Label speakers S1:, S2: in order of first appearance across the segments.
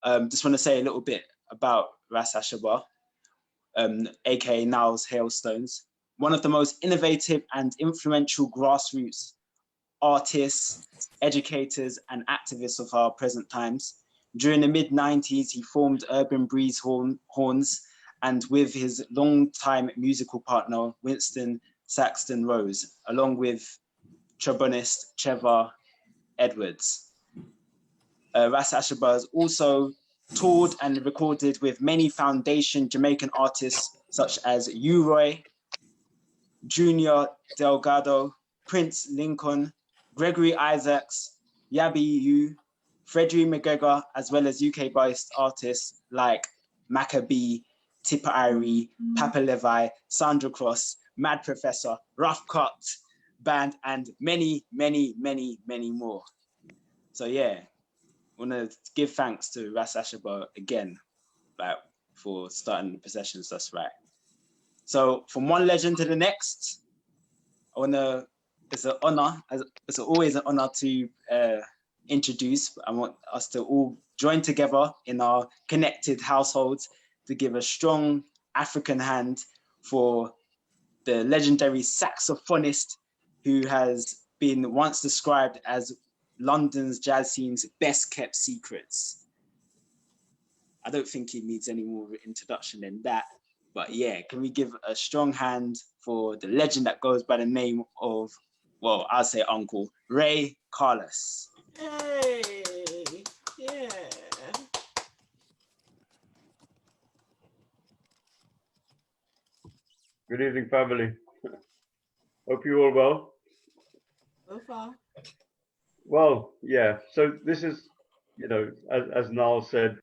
S1: Just want to say a little bit about Ras Asheber, aka Now's Hailstones, one of the most innovative and influential grassroots artists, educators, and activists of our present times. During the mid-90s, he formed Urban Breeze Horns, and with his longtime musical partner, Winston Saxton Rose, along with trombonist Trevor Edwards. Ras Asheber has also toured and recorded with many foundation Jamaican artists such as U-Roy, Junior Delgado, Prince Lincoln, Gregory Isaacs, Yabi U, Freddie McGregor, as well as UK-based artists like Maccabee, Tipper Irie, Papa Levi, Sandra Cross, Mad Professor, Rough Cut Band, and many, many, many, many more. So yeah, I want to give thanks to Ras Asheber again, like, for starting the processions. That's right. So from one legend to the next, I want to. It's an honor. It's always an honor to introduce. I want us to all join together in our connected households to give a strong African hand for the legendary saxophonist who has been once described as London's jazz scene's best kept secrets. I don't think he needs any more introduction than that, but yeah, can we give a strong hand for the legend that goes by the name of, well, I'll say Uncle Ray Carless.
S2: Hey, yeah.
S3: Good evening, family. Hope you're all well.
S2: So far.
S3: Well, yeah. So this is, you know, as Niall said,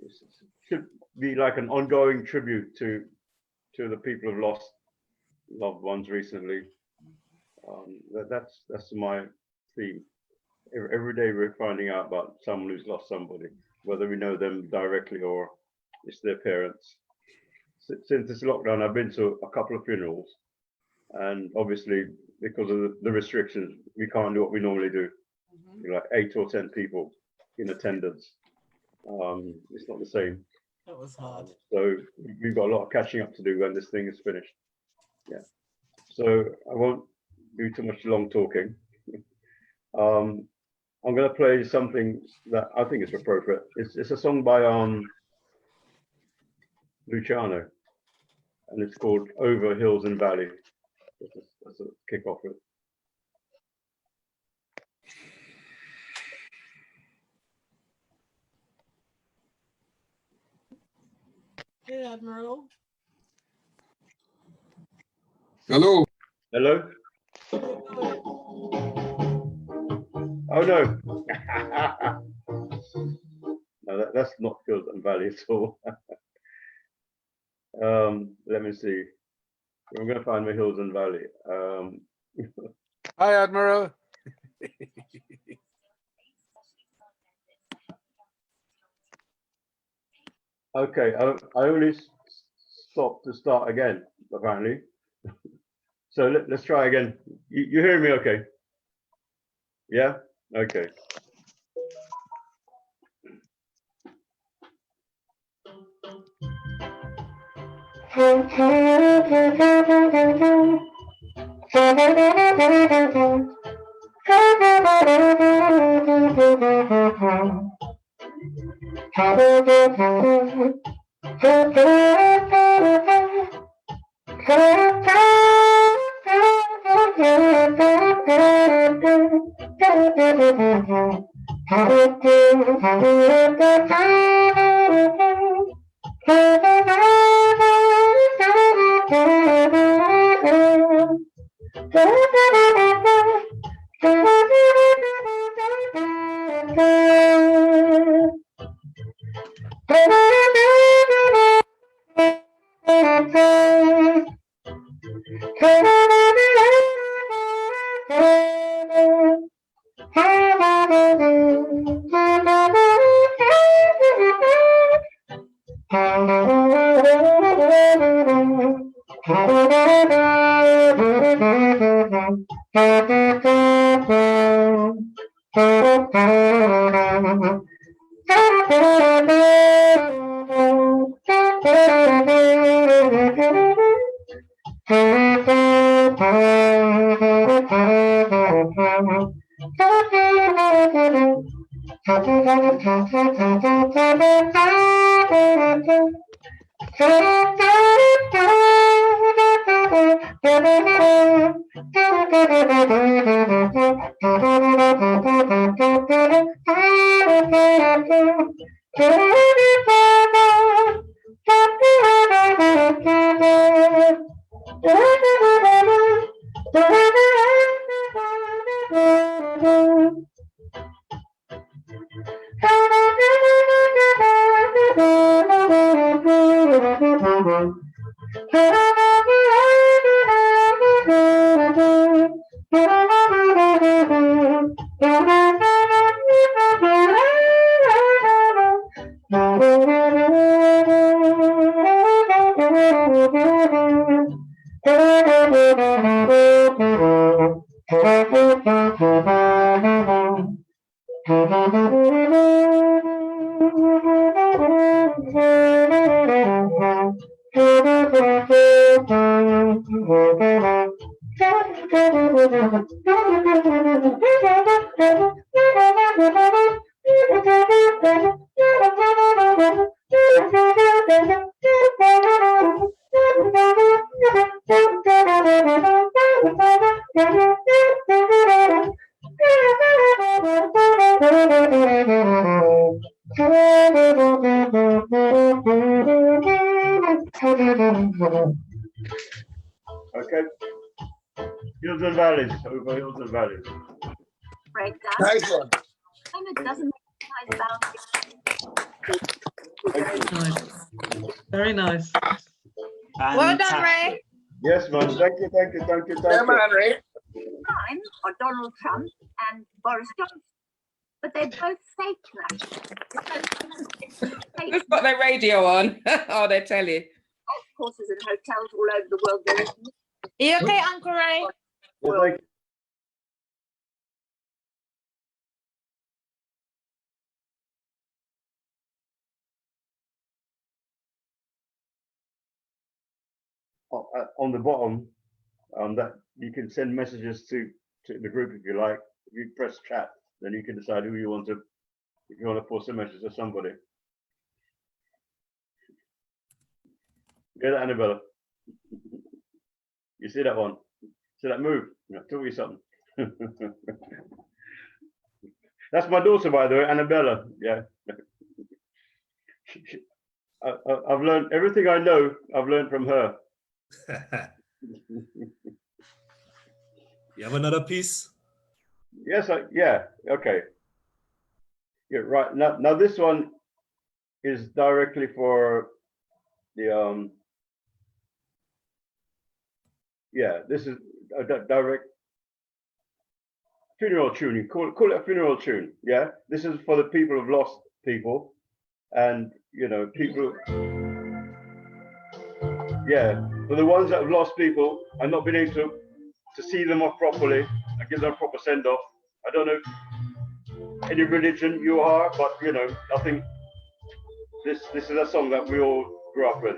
S3: it should be like an ongoing tribute to the people who've lost loved ones recently. That's my theme. Every day we're finding out about someone who's lost somebody, whether we know them directly or it's their parents. Since this lockdown, I've been to a couple of funerals, and obviously because of the restrictions, we can't do what we normally do. Like 8 or 10 people in attendance. It's not the same.
S2: That was hard.
S3: So we've got a lot of catching up to do when this thing is finished. Yeah. So I won't do too much long talking. I'm going to play something that I think is appropriate. It's a song by Luciano, and it's called Over Hills and Valleys. That's a kick off with.
S2: Hey, Admiral.
S4: Hello.
S3: Hello? Oh no. No, that's not Hills and Valleys at all. Let me see. I'm going to find my Hills and Valley.
S4: Hi, Admiral.
S3: Okay, I only stopped to start again, apparently. So let's try again. You hear me okay? Yeah? Okay. Okay. Hills and valleys, over hills and valleys.
S4: Breakdown.
S5: Nice one.
S4: And it doesn't recognize boundaries.
S6: Nice. Very nice.
S7: Well done, Ray.
S3: Yes, man. Thank you, thank you, thank you,
S5: Yeah,
S3: thank you.
S5: man, Ray.
S4: Mine are Donald Trump and Boris Johnson, but they're both fake nationals.
S7: Who's got their radio on? Oh, they tell you.
S4: Golf courses and hotels all over the world. There is
S7: Are you okay, Uncle Ray?
S3: Yeah, thank you. On the bottom, that you can send messages to the group if you like. If you press chat, then you can decide who you want to, if you want to post a message to somebody. Get that, Annabella. You see that one? See that move? Yeah, tell you something. That's my daughter, by the way, Annabella. Yeah. I've learned everything I know. I've learned from her.
S8: You have another piece?
S3: Yes, yeah, okay. Yeah, right. Now this one is directly for the yeah, this is a direct funeral tune. You call it a funeral tune. Yeah, this is for the people who've lost people, and you know, people. Yeah, for the ones that have lost people and not been able to see them off properly and give them a proper send off. I don't know any religion you are, but you know, I think this is a song that we all grew up with.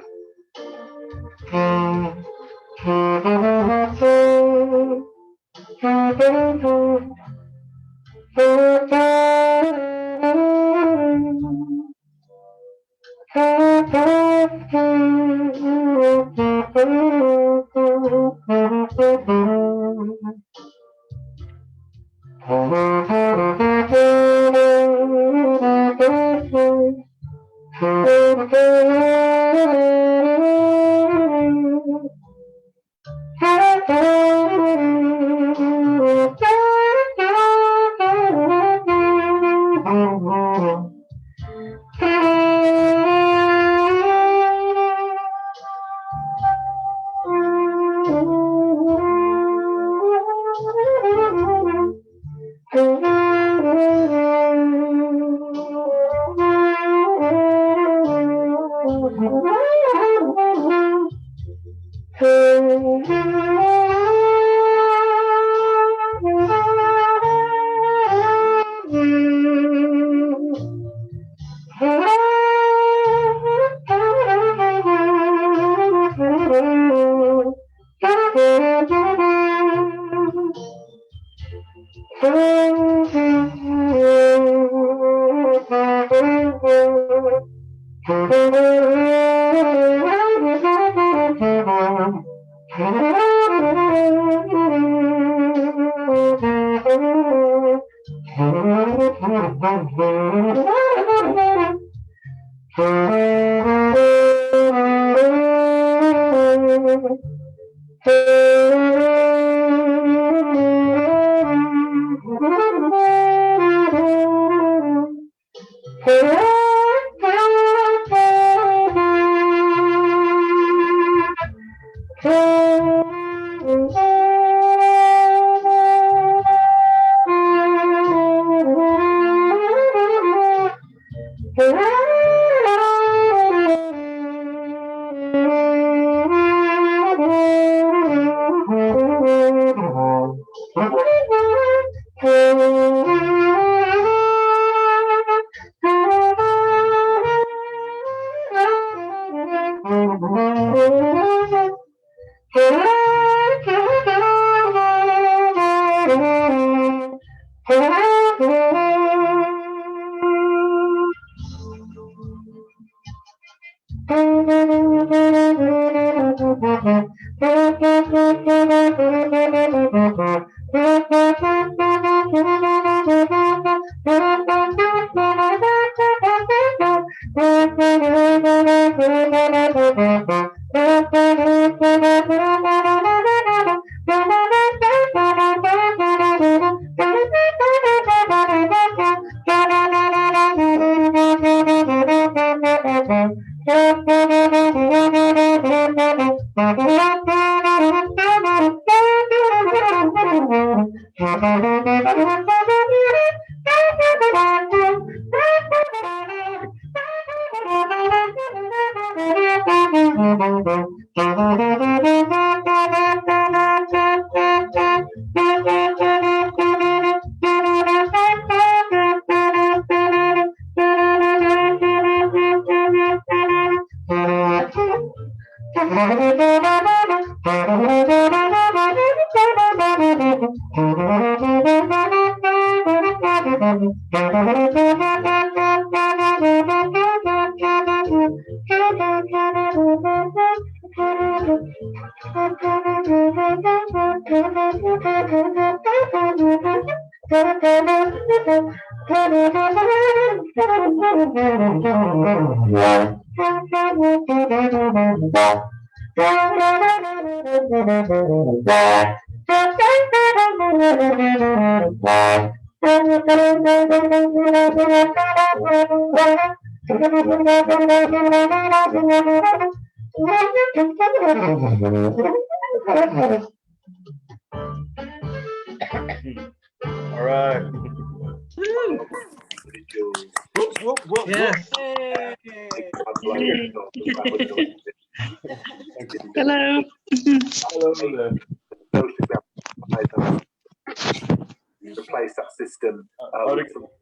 S3: All right.
S6: Yes.
S2: Hey.
S5: Hello.
S3: Hello there.
S8: Replace that system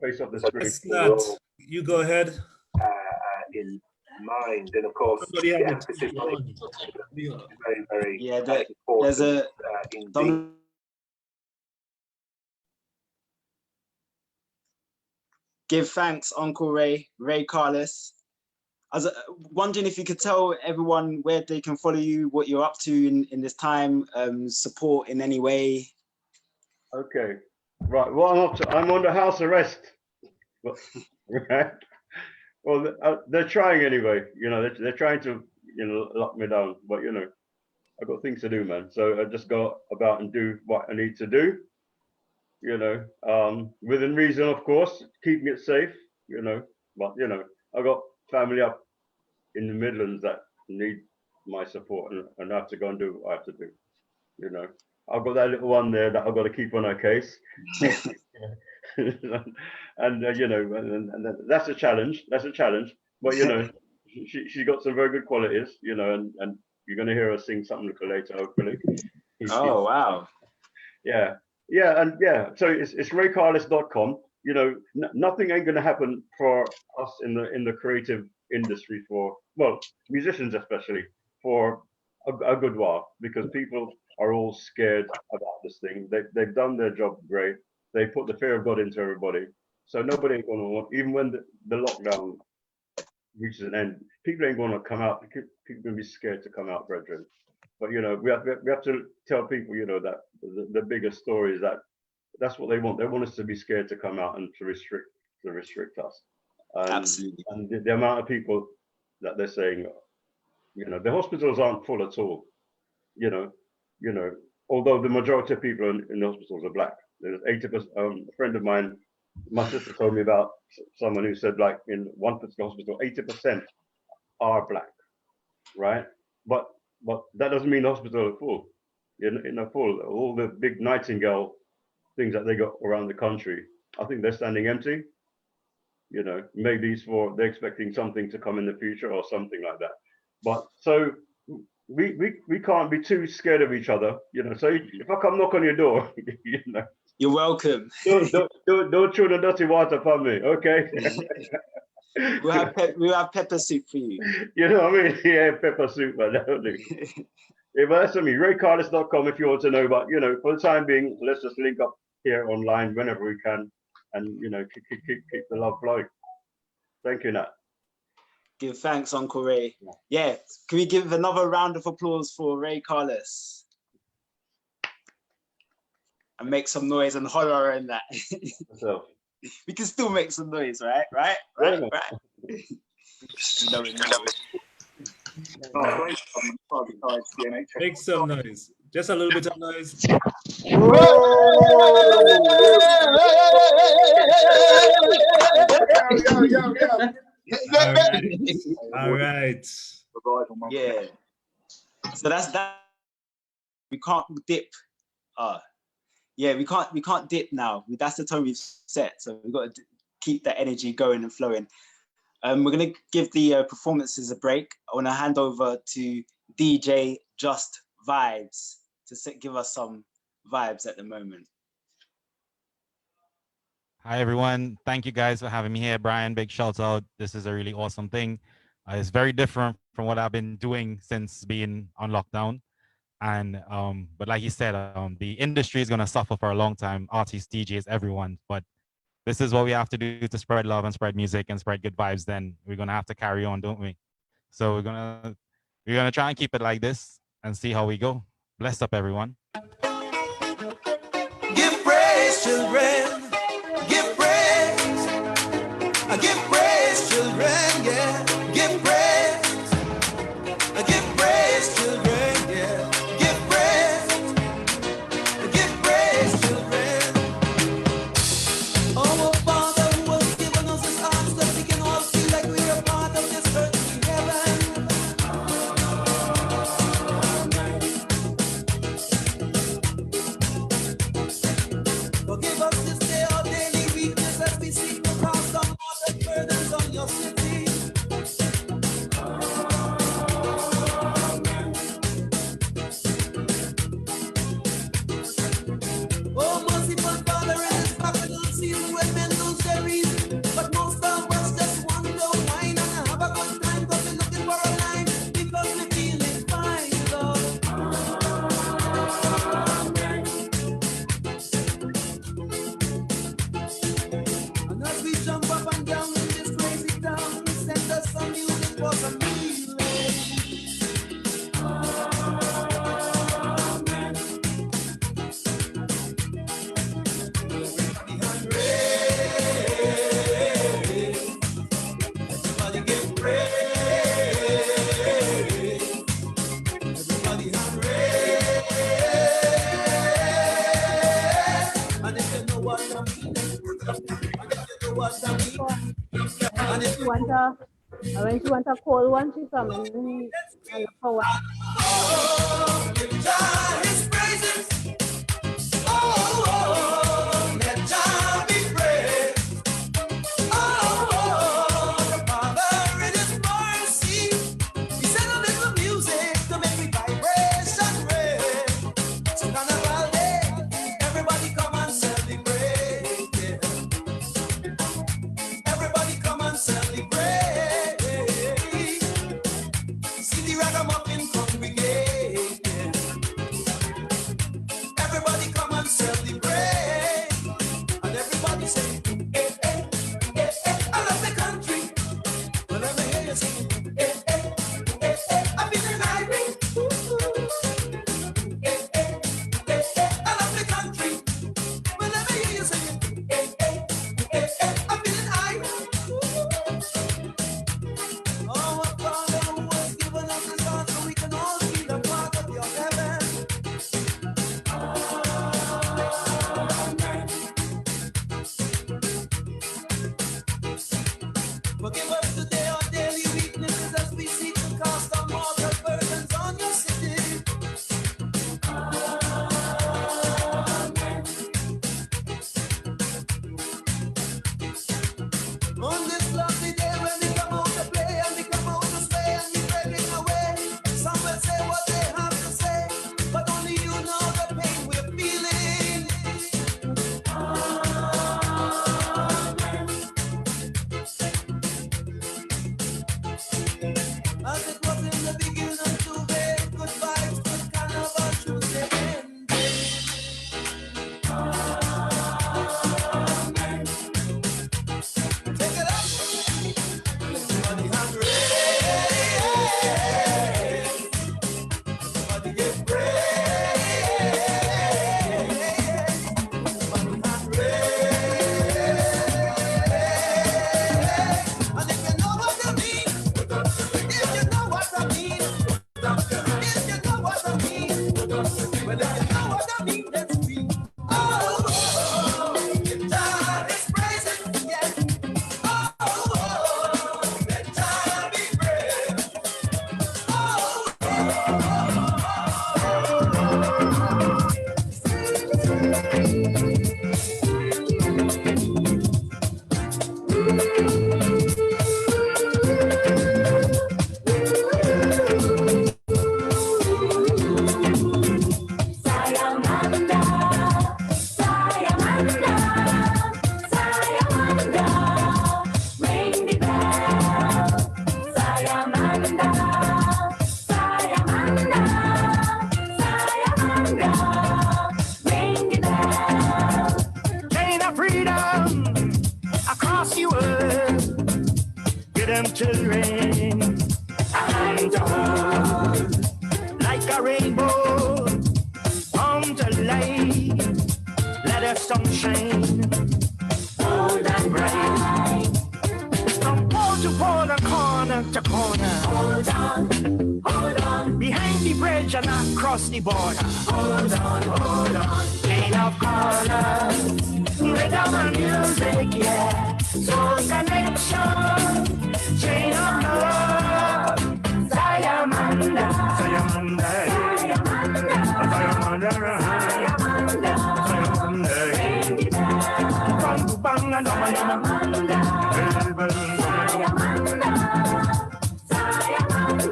S3: Face up the screen.
S9: It's not. You go ahead.
S8: in mind, and of course, the emphasis on it is very, very
S1: Yeah,
S8: important.
S1: there's a
S8: indeed.
S1: give thanks, Uncle Ray Carless. I was wondering if you could tell everyone where they can follow you, what you're up to in this time, support in any way.
S3: Okay. Right. What I'm up to, I'm under house arrest. Right. Well, they're trying anyway. You know, they're trying to, you know, lock me down. But you know, I've got things to do, man. So I just go about and do what I need to do. You know, within reason, of course, keeping it safe. You know, but you know, I've got family up in the Midlands that need my support, and I have to go and do what I have to do. You know, I've got that little one there that I've got to keep on her case. And you know, and that's a challenge. That's a challenge. But you know, she's got some very good qualities. You know, and you're gonna hear her sing something later, hopefully.
S1: Oh wow!
S3: Yeah, yeah, and yeah. So it's raycarless.com. You know, nothing ain't gonna happen for us in the creative industry, for musicians especially, for a good while, because people are all scared about this thing. They've done their job great. They put the fear of God into everybody. So nobody ain't gonna want, even when the lockdown reaches an end, people ain't gonna come out. People gonna be scared to come out, brethren. But you know, we have to tell people, you know, that the bigger story is that that's what they want. They want us to be scared to come out and to restrict us.
S1: Absolutely.
S3: And the amount of people that they're saying, you know, the hospitals aren't full at all. You know, although the majority of people in the hospitals are black. There's 80%. A friend of mine, my sister told me about someone who said, like, in one particular hospital, 80% are black, right? But that doesn't mean the hospital are full. In a full, all the big Nightingale things that they got around the country, I think they're standing empty. You know, maybe it's they're expecting something to come in the future or something like that. But so we can't be too scared of each other, you know. So if I come knock on your door, you know,
S1: you're welcome.
S3: Don't throw the dirty water upon me, okay?
S1: we'll have pepper soup for you.
S3: You know what I mean? Yeah, pepper soup, man. Yeah, but that's me. RayCarless.com if you want to know. But you know, for the time being, let's just link up here online whenever we can, and you know, keep the love flowing. Thank you, Nat.
S1: Give thanks, Uncle Ray. Yeah, can we give another round of applause for Ray Carless? And make some noise and holler in that.
S3: So.
S1: We can still make some noise, right? You know it.
S9: Make some noise. Just a little bit of noise. All right.
S1: Yeah. So that's that. We can't dip. Yeah, we can't dip now. That's the tone we've set. So we've got to keep that energy going and flowing. We're gonna give the performances a break. I want to hand over to DJ Just Vibez to give us some vibes at the moment.
S5: Hi everyone, thank you guys for having me here. Brian, big shout out. This is a really awesome thing. It's very different from what I've been doing since being on lockdown. And but like you said, the industry is gonna suffer for a long time. Artists, DJs, everyone. But this is what we have to do to spread love and spread music and spread good vibes. Then we're gonna have to carry on, don't we? So we're gonna try and keep it like this and see how we go. Bless up, everyone.
S10: Give praise, children. Give praise. Give praise, children. Yeah. Give praise. Give praise, children. Yeah. Give praise. Give praise, children. Our Father who has given us His arms that we can all feel like we are part of this earthly heaven. Forgive us this day our daily weakness as we seek to cast down all the burdens on your city. Oh, merciful Father, it is capital season when men lose their reason. But most of us just want to wine and have a good time because we're looking for a line because we're feeling fine, Lord. And as we jump up and down in this crazy town, send us some music for some healing. Everybody give praise. Everybody have praise. And if you know what I mean, and if you know what I mean, and if you
S11: When she want a cold one, she come and power.
S10: oh, give Jah His praises. Oh, let Jah be praised. Oh, the Father in His mercy, He sent a little music to make me vibration raise. So Carnival Day, everybody come and celebrate. Yeah. Everybody come and celebrate. See the ragamuffin congregate. Yeah. as it was in the beginning of Tuesday. Good vibes, good carnival Tuesday. Amen. Take it up. Everybody hand raised. Everybody get praise. Everybody hand raised. And if you know what I mean, if you know what I mean, if you know what I mean, well, if you know what I mean, let's be. Oh, God is praising, yes. Oh, let God be praised. Sayamanda, Sayamanda, Sayamanda, ring the bell. Sayamanda, Sayamanda, Sayamanda, ring the bell.
S12: Chain of freedom across the world. Give them children a hand to hold. Like a rainbow, come to light. Let the sun shine, bold and bright. From pole to pole and corner to corner.
S10: Hold on,
S12: Behind the bridge and across the border.
S10: hold on.
S12: Chain of colors, rhythm and music, yeah. Soul connection, chain of love. Sayamanda, Sayamanda, Sayamanda, Sayamanda, Sayamanda, Bang bang and Sayamanda, Sayamanda, Sayamanda,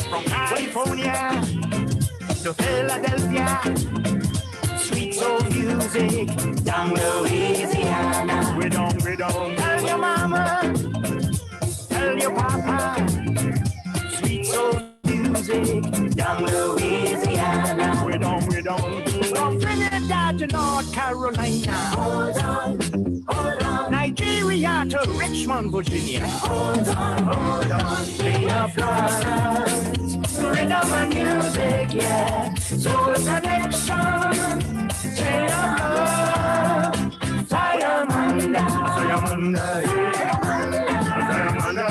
S12: From California to Philadelphia, sweet soul music down Louisiana. We don't tell your mama, tell your papa, sweet soul music down Louisiana. We don't from Trinidad to North Carolina. Hold on. Nigeria to Richmond, Virginia. Hold on. Chain of colors, rhythm and music, yeah. Soul connection, chain of love. Sayamanda, Sayamanda, Sayamanda,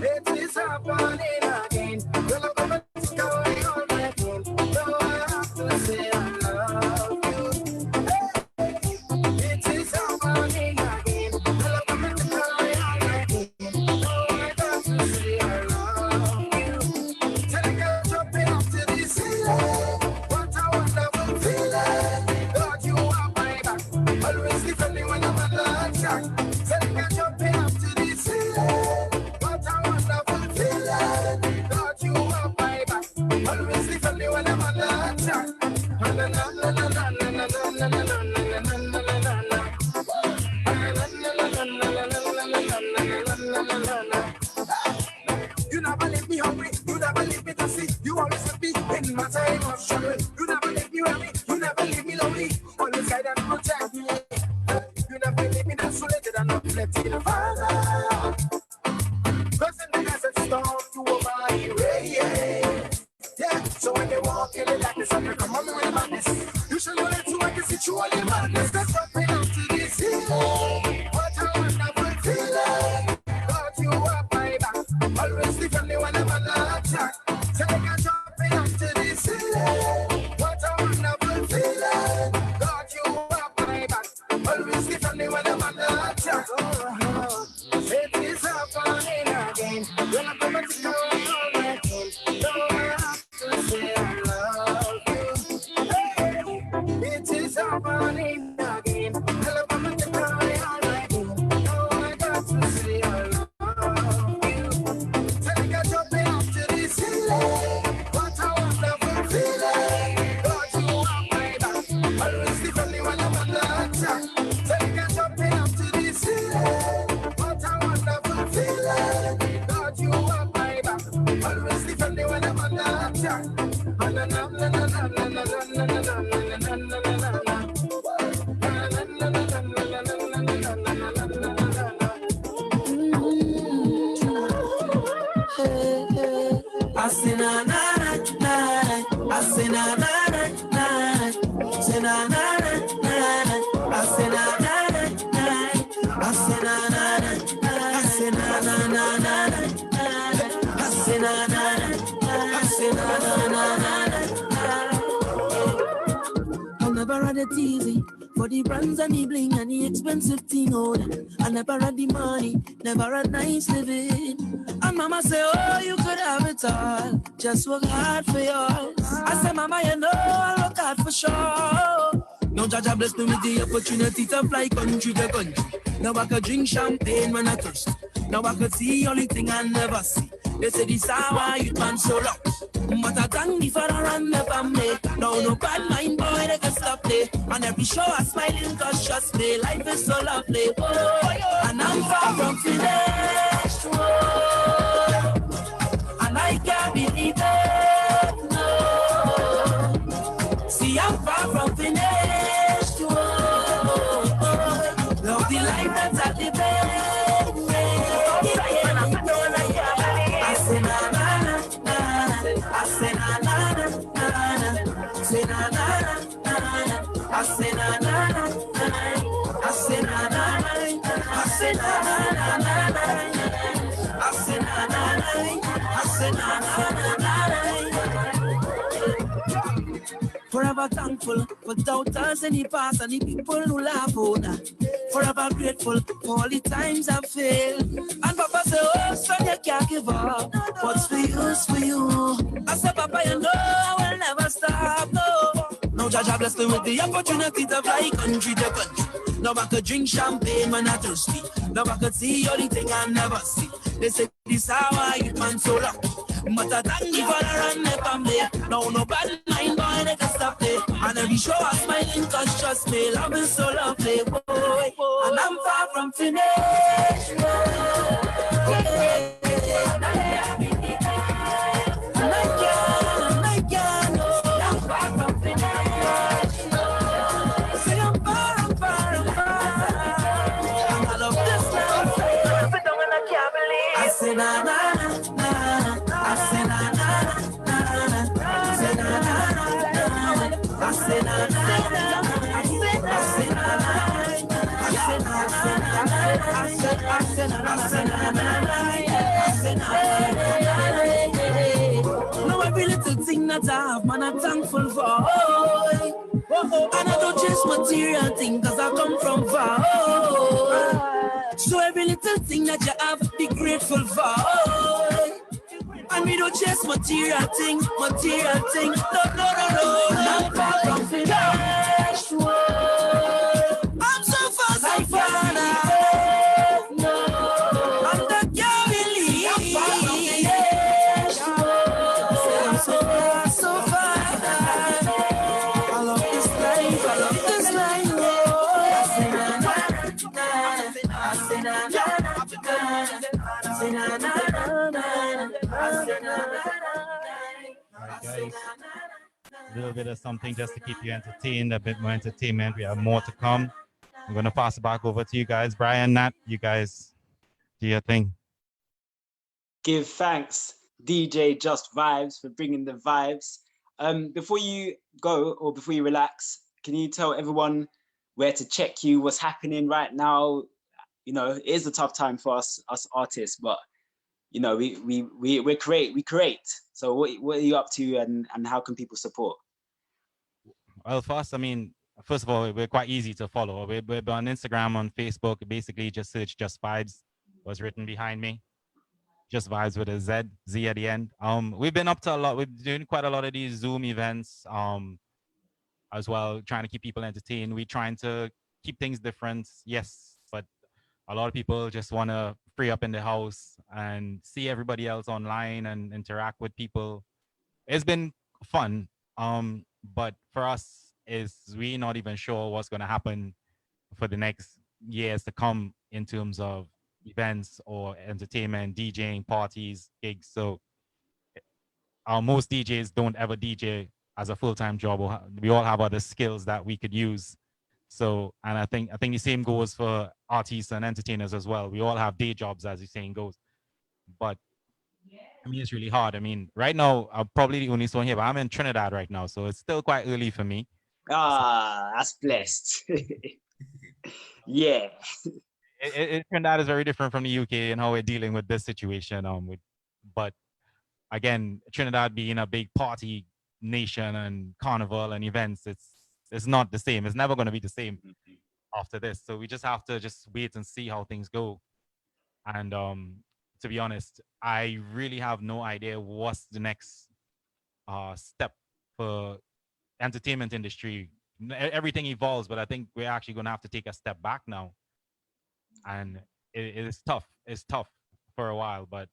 S10: It is happening again. Well, I'm going on again. No, I have to say I love you. It is happening again. Well, I'm going on again. No, I have to say I love you. Telling you jumping up to this ceiling. What a wonderful feeling. God, you are my back. Always defending when I'm under attack. Telling you jumping up to this ceiling. What a wonderful feeling. God, you are my back. Always defending when I'm under attack. Na na na na na na na na na na na na. You never leave me hungry, you never leave me thirsty. You always with me in my time of struggle. You never leave me weary, you never leave me lonely. Always guide and protect me. You never leave me desolated and not left in the Father. Cause in the desert storm, you were my way. Yeah, so when they walk in the darkness, I'm gonna come on me with the madness. You shall know that you I can see you all in madness. That's what we have to this here. What a wonderful feeling. God, you are my back. Always defend me when I'm under attack. So they can jump in up to this ceiling. What a I say na na na na, I say na na na na, say na na na na, I say na na na na, I say na na na, I say na na na na, I say na na na, I say na na na na. I never had it easy for the brands and the bling and the expensive thing. Oh, I never had the money, never had nice living. And mama say, oh, you could have it all, just work hard for yours. I say, mama, you know I'll work hard for sure. Now Jaja bless me with the opportunity to fly country to country. Now I could drink champagne when I thirst. Now I could see only thing I never see. They say this hour you man so long. But I thank me for the run the family. No, no bad mind boy, they can stop there. And every show I smiling cause trust me, life is so lovely. Oh, and I'm far from finished. Oh, and I can't believe it. No, see I'm far from finished. Oh, love the life that's at the best. I say na na na na, I say na na na na, say na na na na, I say na na na na, I say na na na, I say na na na na, I say na na na, I say na na na na. Forever thankful for doubters in the past and the people who laugh on that. Forever grateful for all the times I failed. And Papa say, oh, son, you can't give up. What's for you is for you. I said, Papa, you know I will never stop, no. Now Jaja bless me with the opportunity to fly country to country. Now I could drink champagne when I thirsty. Now I could see all the thing I never see. They say this how I get man so lucky. But I thank you for the run the family. No, no bad mind boy, they can stop it. And every show I'm smiling cause trust me, love is so lovely, boy. And I'm far from finished. And I can't, I'm far from finished. Say I'm far. And I love this life. I say na na na, I say na na na, I say na na na, I say na na na, I say na na. Now every little thing that I have, man, I'm thankful for. And I don't chase material thing, cause I come from far. So every little thing that you have, be grateful for. And we don't chase material thing. No. I'm far from finished. I'm so far now. No, I'm not can't believe. I'm far from finished. I'm so far. I love this life. I say na na, I say na na, say na na, I say na na.
S5: All right, guys. A little bit of something just to keep you entertained, a bit more entertainment. We have more to come. I'm going to pass it back over to you guys. Brian, Nat, you guys do your thing.
S1: Give thanks, DJ Just Vibes, for bringing the vibes. Before you go or before you relax, can you tell everyone where to check you, what's happening right now? You know, it is a tough time for us artists, but you know, we create. So what are you up to, and how can people support?
S5: Well, first of all, we're quite easy to follow. We're on Instagram, on Facebook. Basically, just search Just Vibes. Was written behind me. Just Vibes with a Z at the end. We've been up to a lot. We're doing quite a lot of these Zoom events, as well, trying to keep people entertained. We're trying to keep things different, yes, but a lot of people just want to free up in the house and see everybody else online and interact with people. It's been fun, but for us, we're not even sure what's going to happen for the next years to come in terms of events or entertainment, DJing, parties, gigs. So most DJs don't ever DJ as a full-time job. We all have other skills that we could use. So, and I think the same goes for artists and entertainers as well. We all have day jobs, as the saying goes. But I mean, it's really hard. I mean, right now, I'm probably the only one here, but I'm in Trinidad right now, so it's still quite early for me.
S1: That's blessed. Yeah.
S5: Trinidad is very different from the UK and how we're dealing with this situation. But again, Trinidad being a big party nation and carnival and events, it's not the same. It's never going to be the same after this. So we just have to just wait and see how things go. And to be honest, I really have no idea what's the next step for entertainment industry. Everything evolves, but I think we're actually going to have to take a step back now. And it is tough. It's tough for a while, but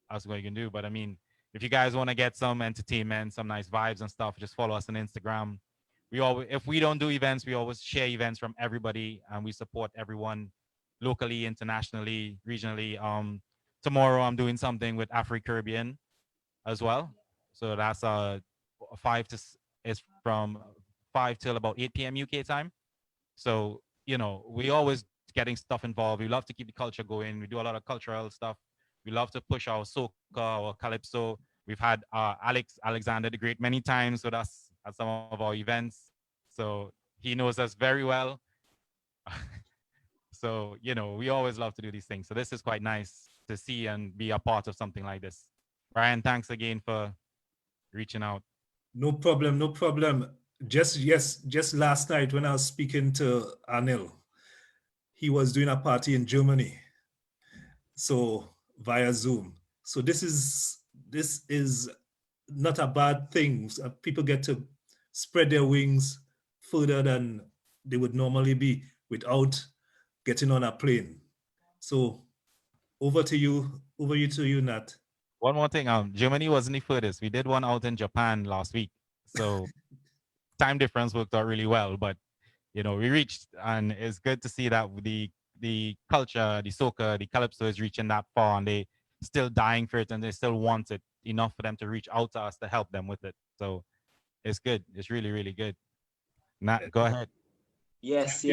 S5: that's what you can do. But I mean, if you guys want to get some entertainment, some nice vibes and stuff, just follow us on Instagram. If we don't do events, we always share events from everybody, and we support everyone locally, internationally, regionally. Tomorrow I'm doing something with Afro-Caribbean as well. So that's it's from 5 till about 8 p.m. UK time. So, we always getting stuff involved. We love to keep the culture going. We do a lot of cultural stuff. We love to push our soca, our calypso. We've had Alexander the Great many times with us at some of our events. So he knows us very well. So, we always love to do these things. So this is quite nice to see and be a part of something like this. Brian, thanks again for reaching out.
S9: No problem, no problem. Just last night when I was speaking to Anil, he was doing a party in Germany, so via Zoom. So this is not a bad thing. People get to spread their wings further than they would normally be without getting on a plane. So over to you, Nat.
S5: One more thing, Germany wasn't the furthest. We did one out in Japan last week. So time difference worked out really well, but we reached, and it's good to see that the culture, the soca, the calypso is reaching that far, and they still dying for it, and they still want it enough for them to reach out to us to help them with it. So it's good. It's really, really good. Nat, go ahead.
S1: Yes.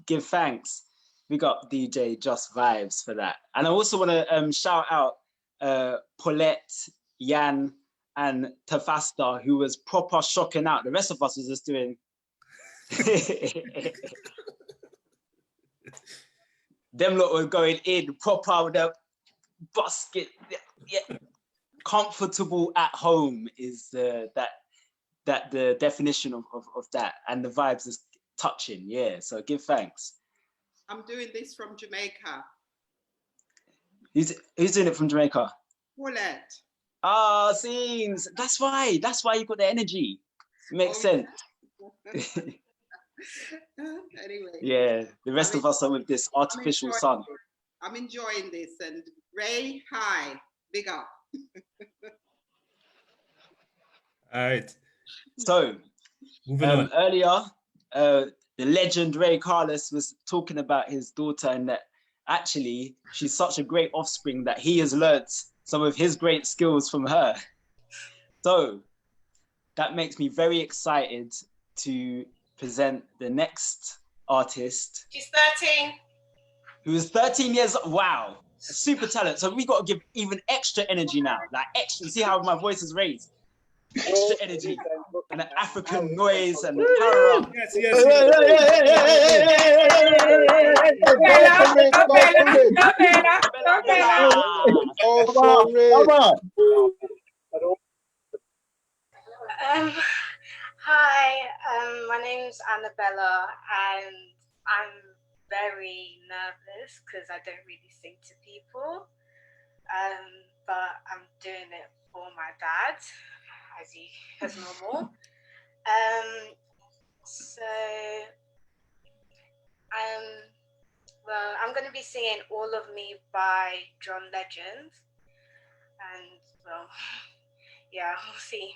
S1: Give thanks. We got DJ Just Vibes for that. And I also want to shout out Paulette, Jan, and Tafasta, who was proper shocking out. The rest of us was just doing... Them lot were going in proper with the basket. Yeah. Comfortable at home is the definition of that, and the vibes is touching. Yeah, so give thanks.
S13: I'm doing this from Jamaica.
S1: Who's doing it from Jamaica?
S13: Paulette.
S1: Ah, scenes. That's why you got the energy. Makes sense.
S13: Anyway.
S1: Yeah, the rest of us are with this artificial sun.
S13: I'm enjoying this, and Ray, hi, big up.
S9: All right.
S1: So,
S9: moving on.
S1: Earlier, the legend Ray Carless was talking about his daughter, and that actually she's such a great offspring that he has learnt some of his great skills from her. So that makes me very excited to present the next artist.
S7: She's 13.
S1: Who is 13 years old. Wow, a super talent. So we got to give even extra energy now. Like extra, see how my voice is raised? Extra energy and an African noise and power up.
S14: Hi, my name's Annabella, and I'm very nervous because I don't really sing to people, but I'm doing it for my dad, as normal. Well, I'm going to be singing All of Me by John Legend, and well, yeah, we'll see.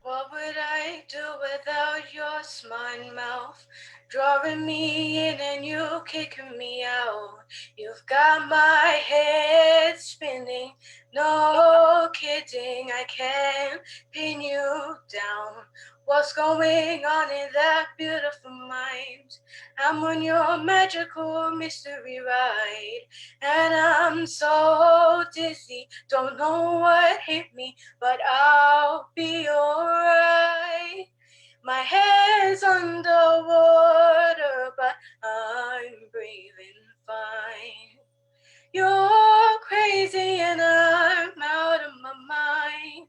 S14: What would I I do without your smart mouth? Drawing me in and you kicking me out. You've got my head spinning. No kidding, I can't pin you down. What's going on in that beautiful mind? I'm on your magical mystery ride, and I'm so dizzy, don't know what hit me, but I'll be alright. My head's underwater, but I'm breathing fine. You're crazy and I'm out of my mind,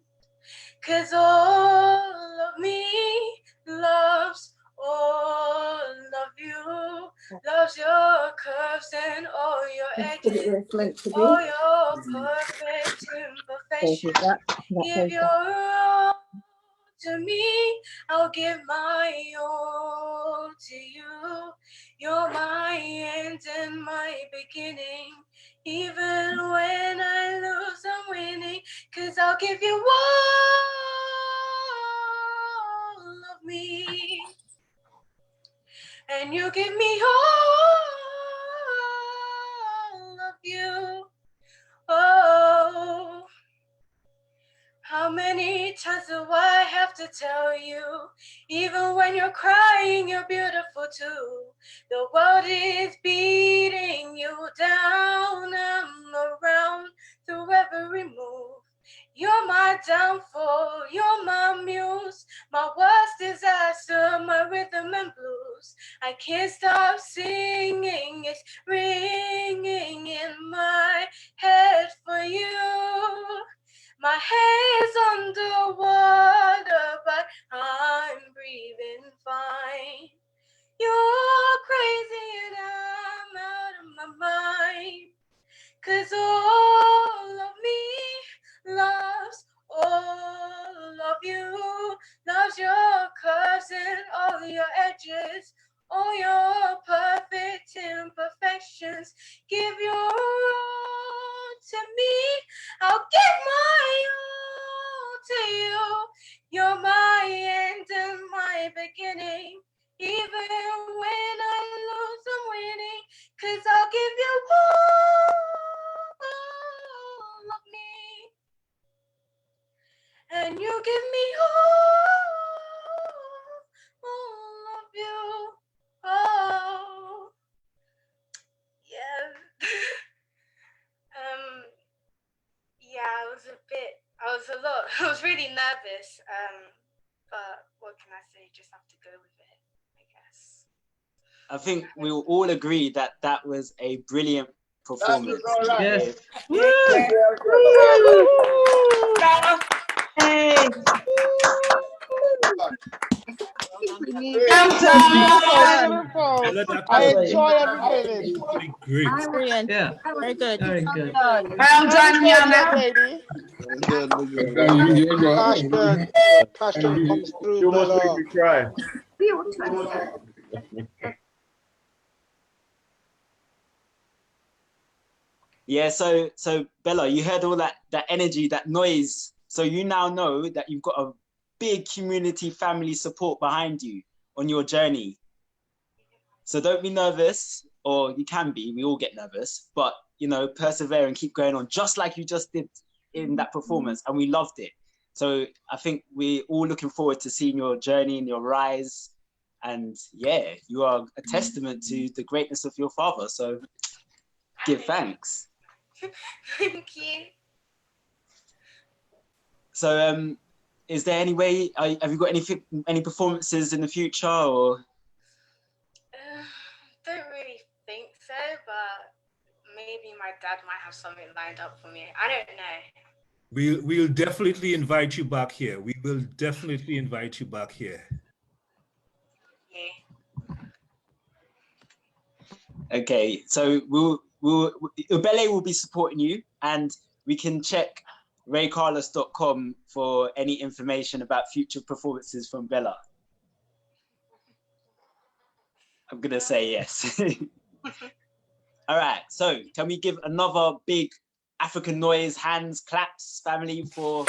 S14: 'cause all of me loves all of you, loves your curves and all your edges, all your perfect imperfections. Give your all to me, I'll give my all to you. You're my end and my beginning. Even when I lose, I'm winning, 'cause I'll give you all of me, and you give me all of you. Oh, how many times do I have to tell you? Even when you're crying, you're beautiful too. The world is beating you down. I'm around through every move. You're my downfall, you're my muse, my worst disaster, my rhythm and blues. I can't stop singing, it's ringing in my head for you. My head's underwater, but I'm breathing fine. You're crazy and I'm out of my mind, 'cause all of me loves all of you, loves your curves and all your edges, all your perfect imperfections. Give your all to me, I'll give my all to you. You're my end and my beginning. Even when I lose, I'm winning, 'cause I'll give you all of me, and you give me all of you. Oh, yeah. Yeah, I was really nervous. But what can I say? Just have to go with it, I guess.
S1: I think we will all agree that that was a brilliant performance.
S6: Yes.
S15: I enjoy every minute.
S9: Great.
S11: Brilliant.
S6: Yeah.
S11: Very good.
S6: Very good.
S7: Well done, Yana.
S15: Lady.
S3: Good.
S15: Passion. Passion comes through,
S3: You almost
S15: Bella.
S3: make me cry.
S1: Yeah, so Bella, you heard all that energy, that noise. So you now know that you've got a big community family support behind you on your journey. So don't be nervous, or you can be, we all get nervous, but you know, persevere and keep going on, just like you just did in that performance, and we loved it. So I think we're all looking forward to seeing your journey and your rise. And yeah, you are a testament to the greatness of your father. So give thanks.
S14: Thank you.
S1: So is there any way, have you got any performances in the future, or?
S14: Don't really think so, but maybe my dad might have something lined up for me. I don't know.
S9: We'll definitely invite you back here. We will definitely invite you back here.
S14: Yeah.
S1: Okay, so Ubele will be supporting you, and we can check raycarless.com for any information about future performances from Bella. I'm gonna say yes. All right, so can we give another big African noise, hands, claps, family for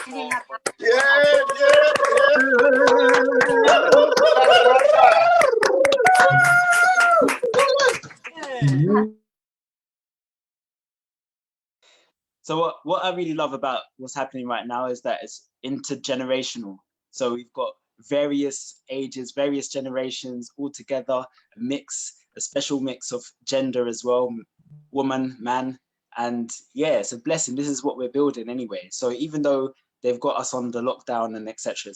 S1: So what I really love about what's happening right now is that it's intergenerational. So we've got various ages, various generations all together, a special mix of gender as well, woman, man. And yeah, it's a blessing. This is what we're building anyway. So even though they've got us on the lockdown and etc.,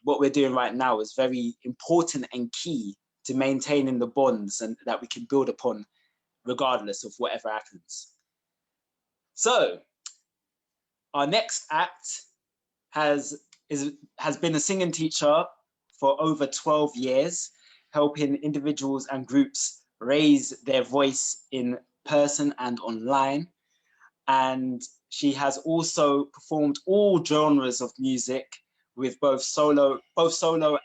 S1: what we're doing right now is very important and key to maintaining the bonds and that we can build upon regardless of whatever happens. So our next act has been a singing teacher for over 12 years, helping individuals and groups raise their voice in person and online. And she has also performed all genres of music with both solo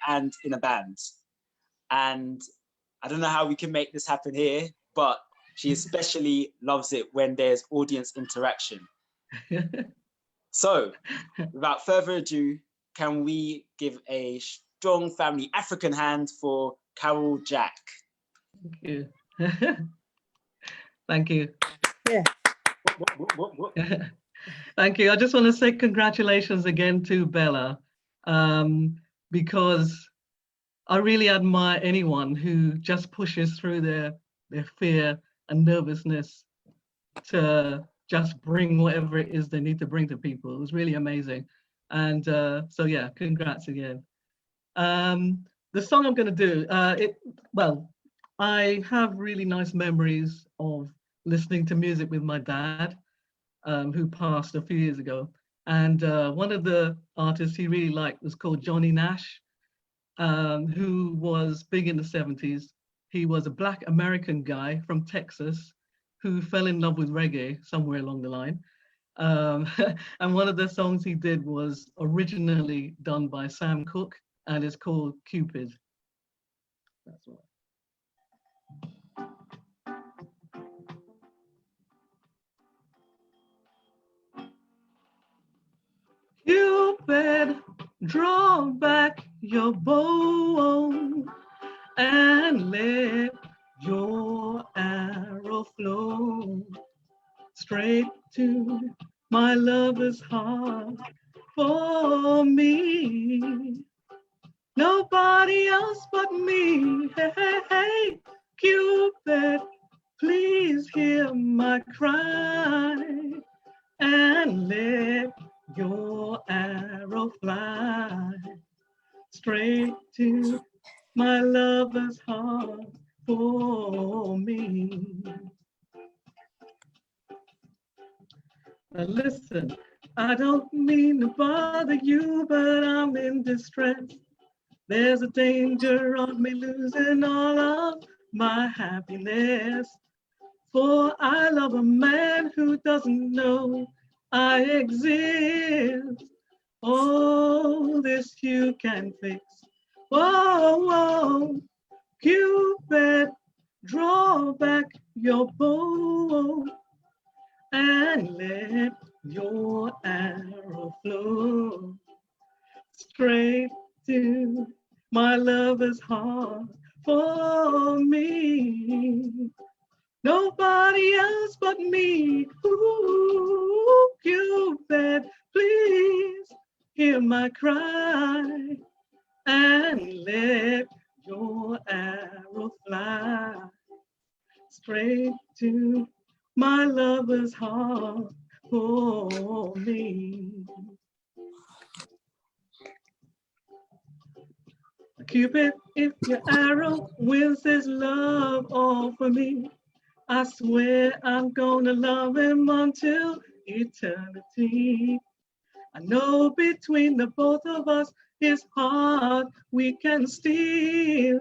S1: and in a band. And I don't know how we can make this happen here, but she especially loves it when there's audience interaction. So without further ado, can we give a strong family African hand for Carol Jack?
S16: Thank you. Thank you.
S11: Yeah.
S16: Thank you. I just want to say congratulations again to Bella, because I really admire anyone who just pushes through their fear and nervousness to just bring whatever it is they need to bring to people. It was really amazing. And so yeah, congrats again. The song I'm going to do, I have really nice memories of listening to music with my dad, who passed a few years ago. And one of the artists he really liked was called Johnny Nash, who was big in the 70s. He was a Black American guy from Texas who fell in love with reggae somewhere along the line. And one of the songs he did was originally done by Sam Cooke, and it's called Cupid. That's right. Cupid, draw back your bow and let your arrow flow straight to my lover's heart. For me, nobody else but me. Hey, hey, hey, Cupid, please hear my cry and let your arrow fly straight to my lover's heart. For me. Now listen, I don't mean to bother you, but I'm in distress. There's a danger of me losing all of my happiness. For I love a man who doesn't know I exist. Oh, this you can fix. Whoa, whoa, Cupid, draw back your bow and let your arrow flow straight to my lover's heart. For me, nobody else but me. Ooh, Cupid, please hear my cry and let your arrow fly straight to my lover's heart. For me. Cupid, if your arrow wins this love all for me, I swear I'm gonna love him until eternity. I know between the both of us, his heart we can steal.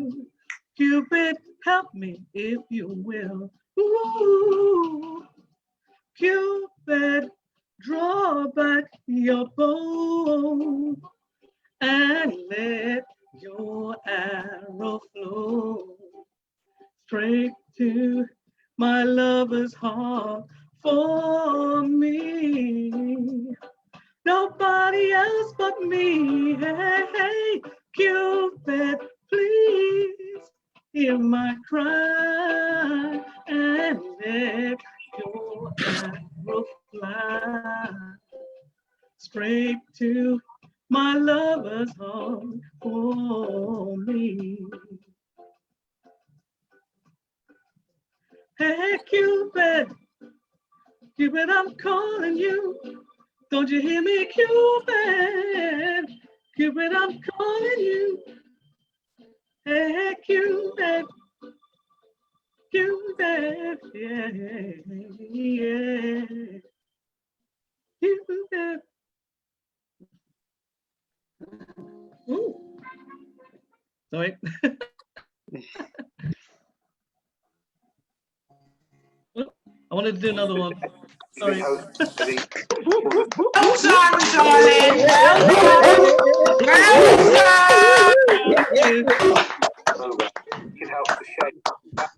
S16: Cupid, help me if you will. Ooh, Cupid, draw back your bow and let your arrow flow straight to my lover's heart. For me, nobody nobody else but me. Hey, Cupid, please hear my cry and let your arrow fly straight to my lover's heart for me. Hey, Cupid, Cupid, I'm calling you. Don't you hear me, Cupid? Cupid, I'm calling you. Hey, Cupid, Cupid, yeah, yeah, Cupid. Ooh. Sorry. I wanted to do another one. Sorry.
S7: Well done, darling.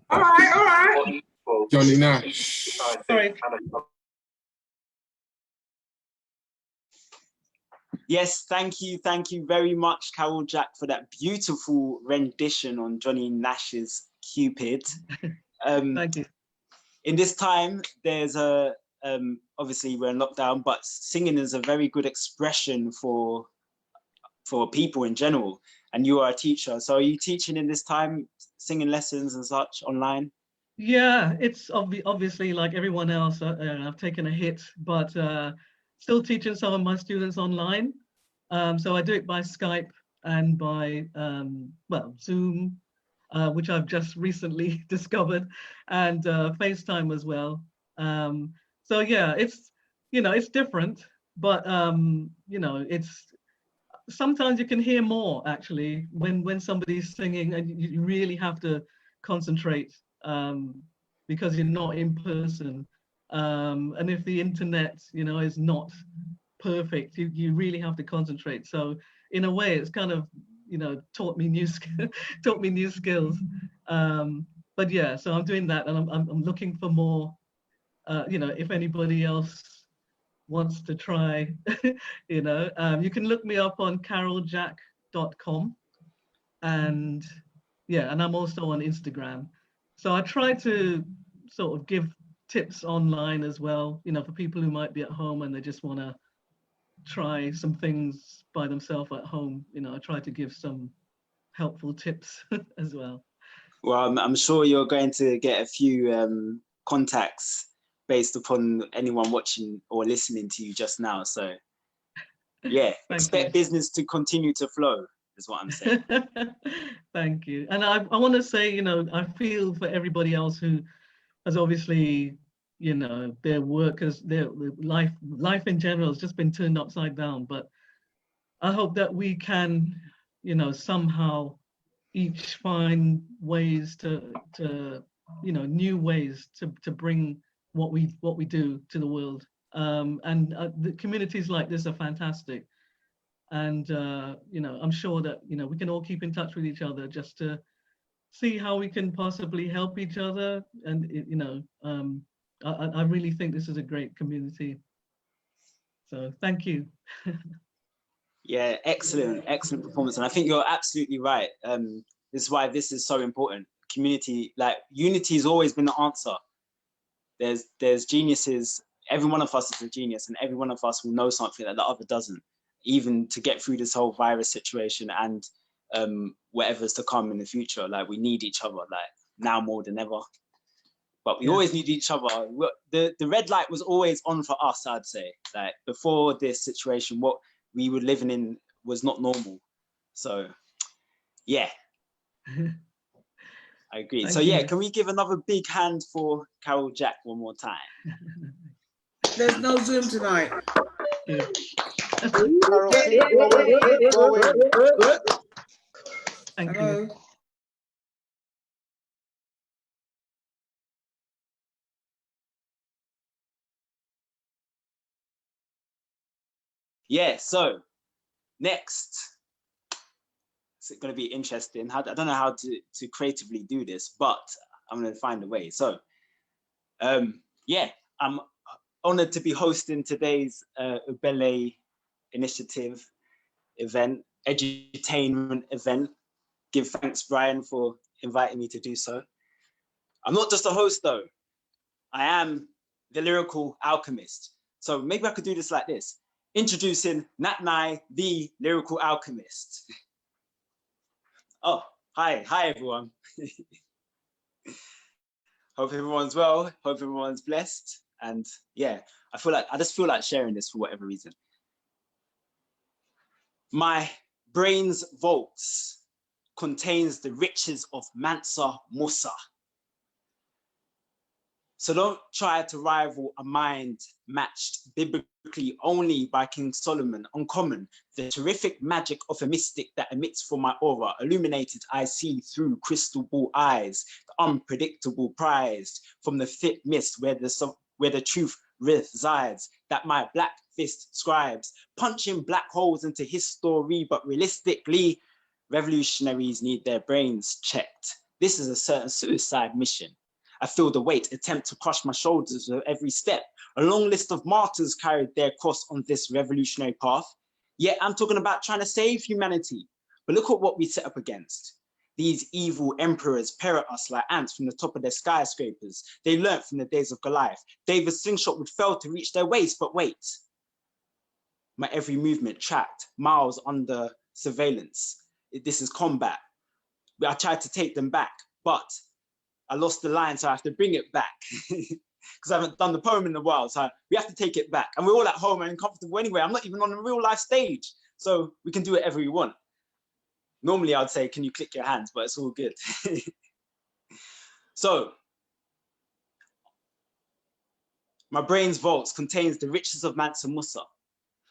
S7: All right.
S15: Johnny Nash.
S16: Sorry.
S1: Yes, thank you very much, Carol Jack, for that beautiful rendition on Johnny Nash's Cupid.
S16: Thank you.
S1: In this time, there's a obviously we're in lockdown, but singing is a very good expression for people in general. And you are a teacher, so are you teaching in this time, singing lessons and such online?
S16: Yeah, it's obviously like everyone else. I've taken a hit, but still teaching some of my students online. So I do it by Skype and by well, Zoom, which I've just recently discovered, and FaceTime as well. So yeah, it's it's different, but it's sometimes you can hear more actually when somebody's singing, and you really have to concentrate because you're not in person. And if the internet, is not perfect, you really have to concentrate. So in a way, it's kind of taught me new skills. But yeah, so I'm doing that, and I'm looking for more. If anybody else wants to try, you can look me up on caroljack.com, and yeah, and I'm also on Instagram. So I try to sort of give tips online as well, for people who might be at home and they just want to try some things by themselves at home. I try to give some helpful tips as well.
S1: Well, I'm sure you're going to get a few contacts based upon anyone watching or listening to you just now. So yeah, expect business to continue to flow is what I'm saying.
S16: Thank you. And I want to say, I feel for everybody else who has obviously, their work, their life in general has just been turned upside down. But I hope that we can, somehow each find ways to new ways to bring what we do to the world. And the communities like this are fantastic. And I'm sure that we can all keep in touch with each other just to see how we can possibly help each other. And I really think this is a great community. So thank you.
S1: Yeah, excellent performance. And I think you're absolutely right. This is why this is so important. Community, like unity has always been the answer. There's geniuses. Every one of us is a genius, and every one of us will know something that the other doesn't, even to get through this whole virus situation and whatever's to come in the future. Like, we need each other, like now more than ever. But we always need each other. The red light was always on for us, I'd say. Like, before this situation, what we were living in was not normal. So yeah, I agree. So yeah, can we give another big hand for Carol Jack one more time?
S6: There's no Zoom tonight.
S16: Thank you.
S1: Yeah, so next, it's going to be interesting. I don't know how to creatively do this, but I'm going to find a way. So yeah, I'm honored to be hosting today's Ubele initiative event, edutainment event. Give thanks, Brian, for inviting me to do so. I'm not just a host though. I am the Lyrical Alchemist. So maybe I could do this like this. Introducing Nat Nai, the Lyrical Alchemist. Oh, hi everyone. Hope everyone's well, hope everyone's blessed. And yeah, I just feel like sharing this for whatever reason. My brain's vaults contains the riches of Mansa Musa. So don't try to rival a mind matched biblically only by King Solomon. Uncommon, the terrific magic of a mystic that emits from my aura, illuminated I see through crystal ball eyes, the unpredictable prized from the thick mist where the truth resides, that my black fist scribes, punching black holes into history, but realistically, revolutionaries need their brains checked. This is a certain suicide mission. I feel the weight, attempt to crush my shoulders with every step. A long list of martyrs carried their cross on this revolutionary path. Yet I'm talking about trying to save humanity. But look at what we set up against. These evil emperors parrot us like ants from the top of their skyscrapers. They learnt from the days of Goliath. David's slingshot would fail to reach their waist, but wait. My every movement tracked, miles under surveillance. This is combat. I tried to take them back, but I lost the line, so I have to bring it back because I haven't done the poem in a while. So we have to take it back. And we're all at home and comfortable anyway. I'm not even on a real life stage. So we can do whatever we want. Normally I'd say, can you click your hands? But it's all good. So my brain's vaults contains the riches of Mansa Musa.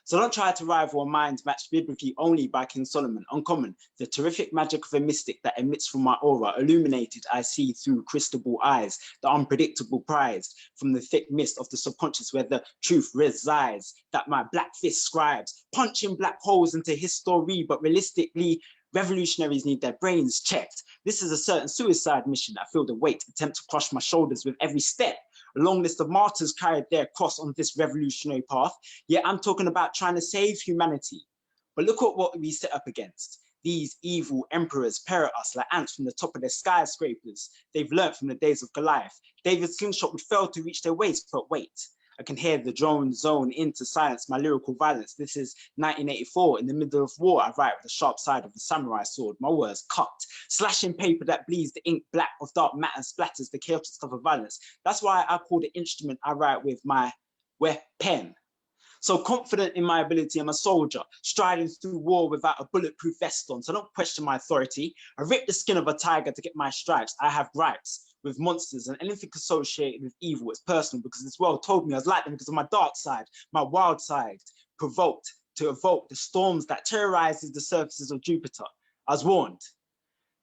S1: So don't try to rival a mind matched biblically only by King Solomon. Uncommon, the terrific magic of a mystic that emits from my aura, illuminated I see through crystal ball eyes, the unpredictable prized from the thick mist of the subconscious where the truth resides, that my black fist scribes, punching black holes into history, but realistically, revolutionaries need their brains checked. This is a certain suicide mission. I feel the weight, attempt to crush my shoulders with every step. A long list of martyrs carried their cross on this revolutionary path. Yet I'm talking about trying to save humanity. But look at what we set up against. These evil emperors parrot us like ants from the top of their skyscrapers. They've learnt from the days of Goliath. David's slingshot would fail to reach their waist, but wait. I can hear the drone zone into silence my lyrical violence. This is 1984, in the middle of war. I write with the sharp side of the samurai sword. My words cut, slashing paper that bleeds the ink black of dark matter splatters the chaotic stuff of violence. That's why I call the instrument I write with my pen. So confident in my ability, I'm a soldier, striding through war without a bulletproof vest on. So don't question my authority. I rip the skin of a tiger to get my stripes. I have gripes with monsters and anything associated with evil. It's personal because this world told me I was like them because of my dark side, my wild side, provoked to evoke the storms that terrorizes the surfaces of Jupiter. I was warned.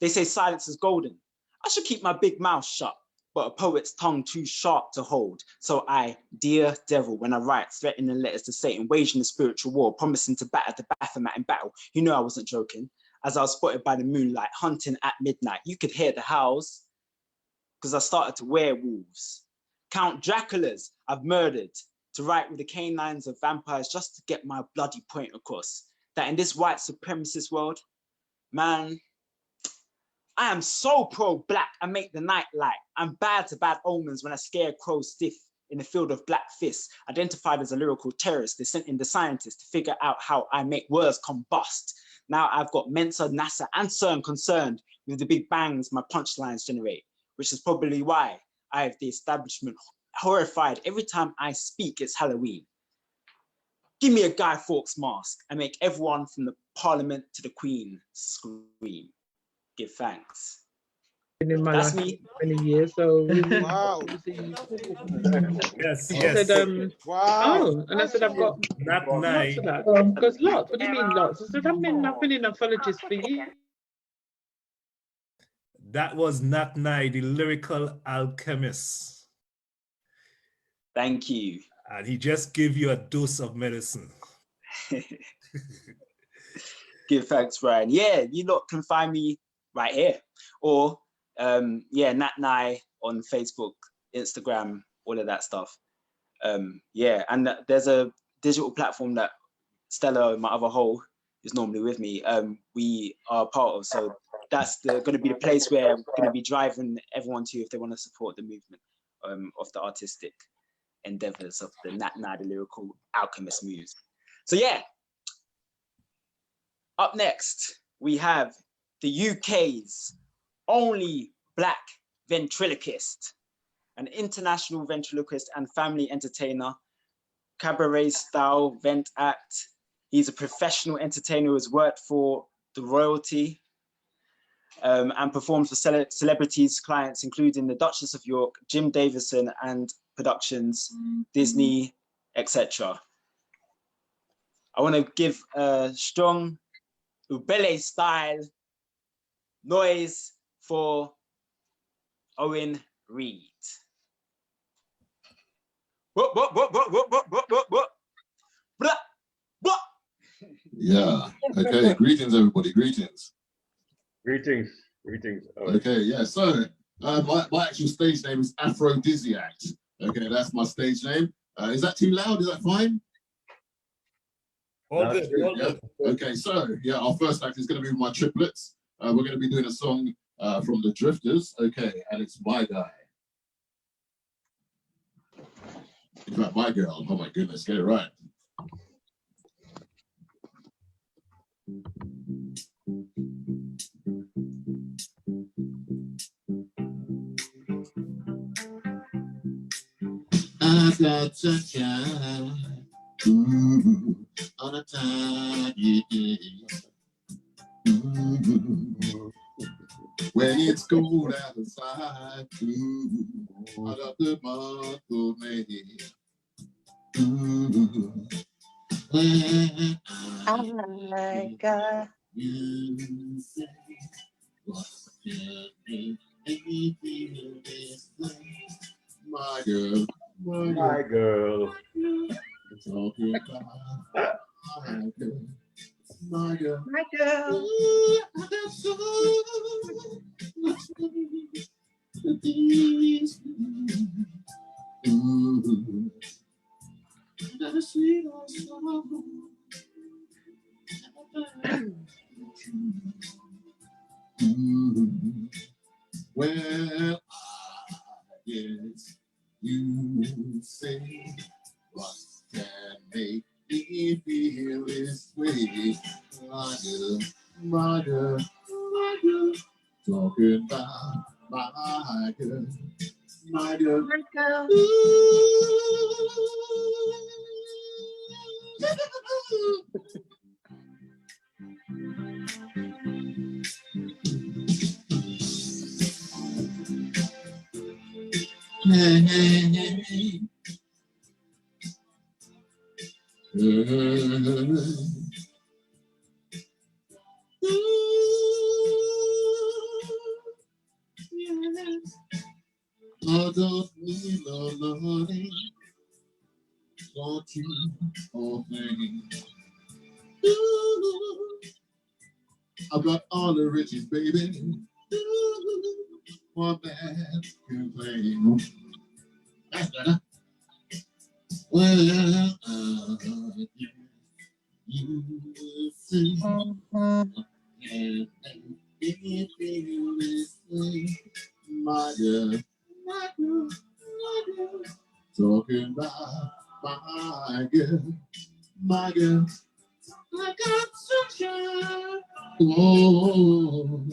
S1: They say silence is golden. I should keep my big mouth shut, but a poet's tongue too sharp to hold. So I, dear devil, when I write, threatening letters to Satan, waging a spiritual war, promising to batter the Baphomet in battle. You know I wasn't joking. As I was spotted by the moonlight, hunting at midnight, you could hear the howls, because I started to wear wolves. Count Draculas I've murdered to write with the canines of vampires just to get my bloody point across. That in this white supremacist world, man, I am so pro-black, I make the night light. I'm bad to bad omens when I scare crows stiff in the field of black fists. Identified as a lyrical terrorist, they sent in the scientists to figure out how I make words combust. Now I've got Mensa, NASA, and CERN concerned with the big bangs my punchlines generate, which is probably why I have the establishment horrified every time I speak it's Halloween. Give me a Guy Fawkes mask and make everyone from the Parliament to the Queen scream. Give thanks.
S17: In my
S1: That's
S17: life
S1: me.
S17: for many years, so
S15: Wow.
S9: Yes,
S17: I
S9: yes.
S17: said,
S15: Wow.
S17: oh, and I said, I've got
S9: Not
S17: lots
S9: nice.
S17: of that. Because lots, what do you mean lots? I said, I've been an apologist for years.
S9: That was Nat Nye, the Lyrical Alchemist.
S1: Thank you.
S9: And he just gave you a dose of medicine.
S1: Give thanks, Brian. Yeah, you lot can find me right here. Or, yeah, Nat Nye on Facebook, Instagram, all of that stuff. Yeah, and there's a digital platform that Stella, my other whole, is normally with me, we are part of. So that's going to be the place where we're going to be driving everyone to if they want to support the movement of the artistic endeavors of the the Lyrical Alchemist muse. So yeah, up next, we have the UK's only Black ventriloquist, an international ventriloquist and family entertainer, cabaret style vent act. He's a professional entertainer who has worked for the royalty and performed for celebrities, clients, including the Duchess of York, Jim Davison and Productions, Disney, etc. I want to give a strong Ubele style noise for Owen Reid.
S18: Yeah. Okay. Greetings, everybody. Greetings.
S3: Greetings. Greetings.
S18: Okay. Yeah. So my actual stage name is Aphrodisiac. Okay, that's my stage name. Is that too loud? Is that fine?
S9: All good. All good.
S18: Okay. So yeah, our first act is going to be my triplets. We're going to be doing a song from the Drifters. Okay, and it's My Guy. In fact, My Girl. Oh my goodness, get it right. I've got sunshine on a tiny day. When it's cold outside, I got the month of May. When I got you say, what can make me feel this way? My girl,
S3: my girl.
S18: Talking about my girl, my girl,
S4: My girl.
S18: Ooh, I got so much to these. Ooh, got a sweet old song. Well, I guess you say what can make me feel this way. My girl, my girl, my girl, talking about my girl, my girl,
S4: My girl.
S18: Hey, hey, hey, hey. I don't need no money, don't you, oh thing. I've got all the riches, baby. One man can claim. That's better. Well, you see, and make me feel this way. My girl, my girl, my girl, talking about my girl, my girl. I got sunshine. Oh,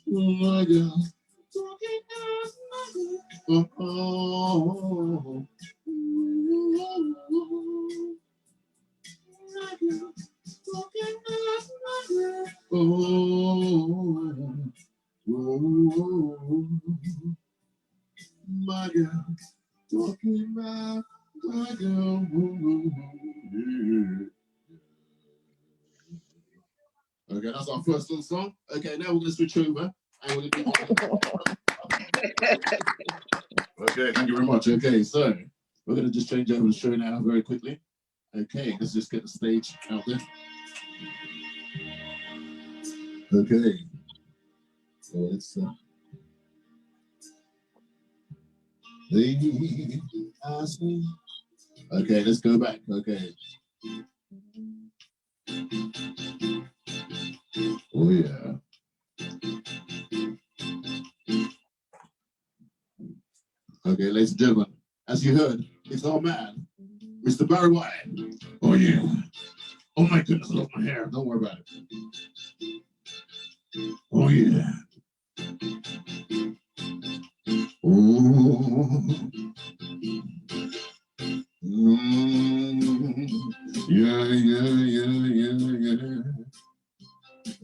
S18: my girl. Talking about my girl. Oh, my girl. Talking about my girl. Oh, my girl. Talking about my girl. Yeah. Okay, that's our first little song. Okay, now we're going to switch over and we're going to do... Okay, thank you very much. Okay, so we're going to just change over the show now very quickly. Okay, let's just get the stage out there. Okay, so let's they ask me Okay, let's go back. Okay. Oh yeah. Okay, ladies and gentlemen, as you heard, it's our man, Mr. Barry White. Oh yeah. Oh my goodness, I lost my hair. Don't worry about it. Oh yeah. Oh. Yeah, yeah, yeah, yeah, yeah.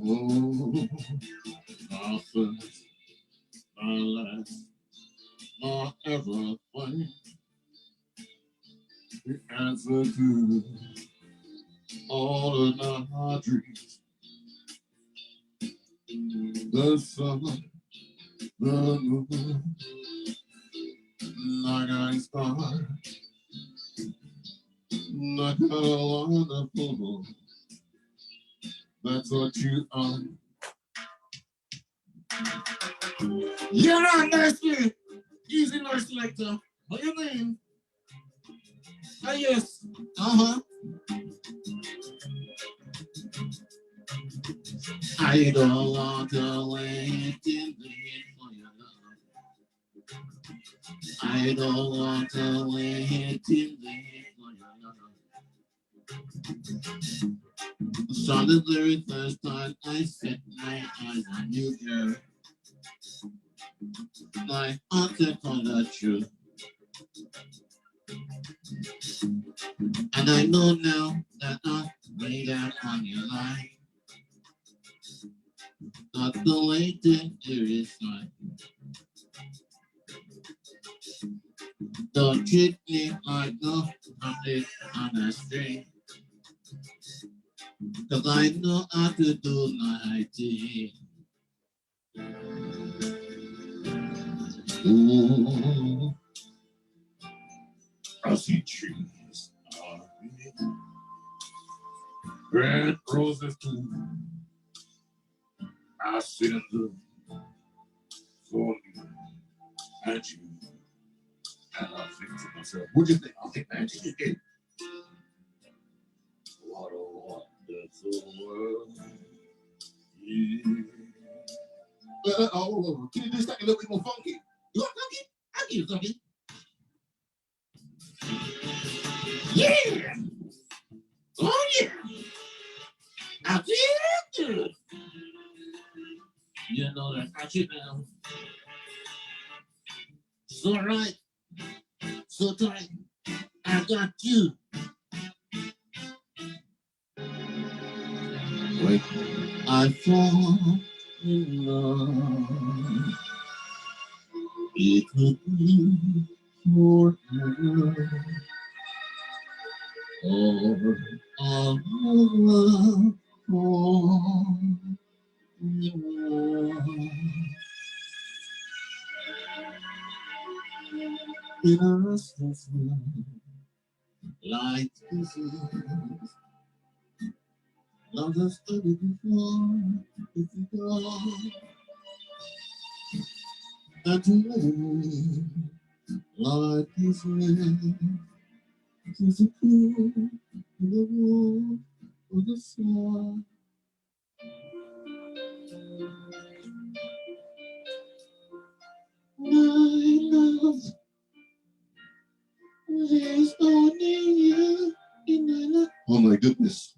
S18: Oh, my first, my last, my everything. The answer to all of our dreams. The sun, the moon, like a star, like a wonderful. That's what you are. You're not nasty. Easy nurse selector. What your name? Ah, yes. Uh-huh. I don't want to wait in the for your love. I don't want to wait in the for your love. So the very first time I set my eyes on you, girl, my heart set on the truth. And I know now that I laid out on your line. Not the waiting here is mine. Don't treat me like no honey on a string. Cause I know how to do my thing. Ooh, I see trees are red roses too. I sit in the for me and you. And I think to myself, what do you think? I think magic is it. What a wonderful world. Yeah. Oh, can you do something a little bit more funky? You want funky? I'll give you funky. Yeah! Oh yeah! I feel good. You know that I should now. So right, so tight. I got you. Wait, I fall in love. It could be forever. Or I'll never fall in love. In a restless world like this is. Love has started before, if you go, and to live like this is a cool in the world of the sun. My love, there's only you in my life. Oh my goodness.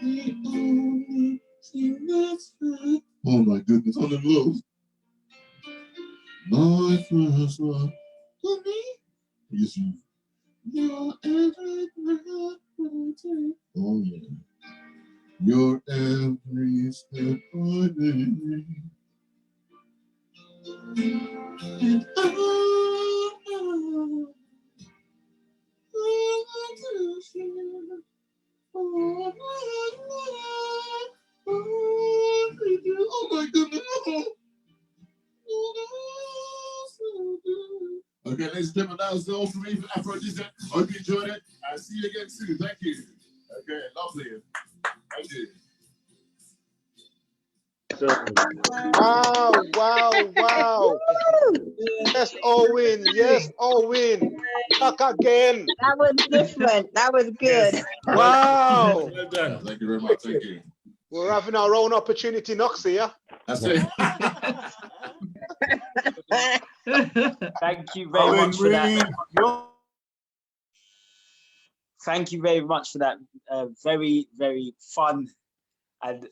S18: The only thing that's right. Oh my goodness, I'm in love. My first love for me. Yes, you. Your every breath I take. Oh yeah. Your every step I make. And I want to share all my life with you. Oh my goodness. Okay, ladies and gentlemen, that was all for me for Aphrodisiac. Hope you enjoyed it. I'll see you again soon. Thank you. Okay, lovely. Thank you.
S15: Wow, wow, wow. Yes, Owen. Yes, Owen. Back again.
S4: That was different. That was good.
S15: Wow.
S9: Well done.
S18: Thank you very much. Thank you.
S15: We're having our own opportunity knocks here.
S18: That's it.
S1: Thank you very much for that. Thank you very much for that. Very, very fun and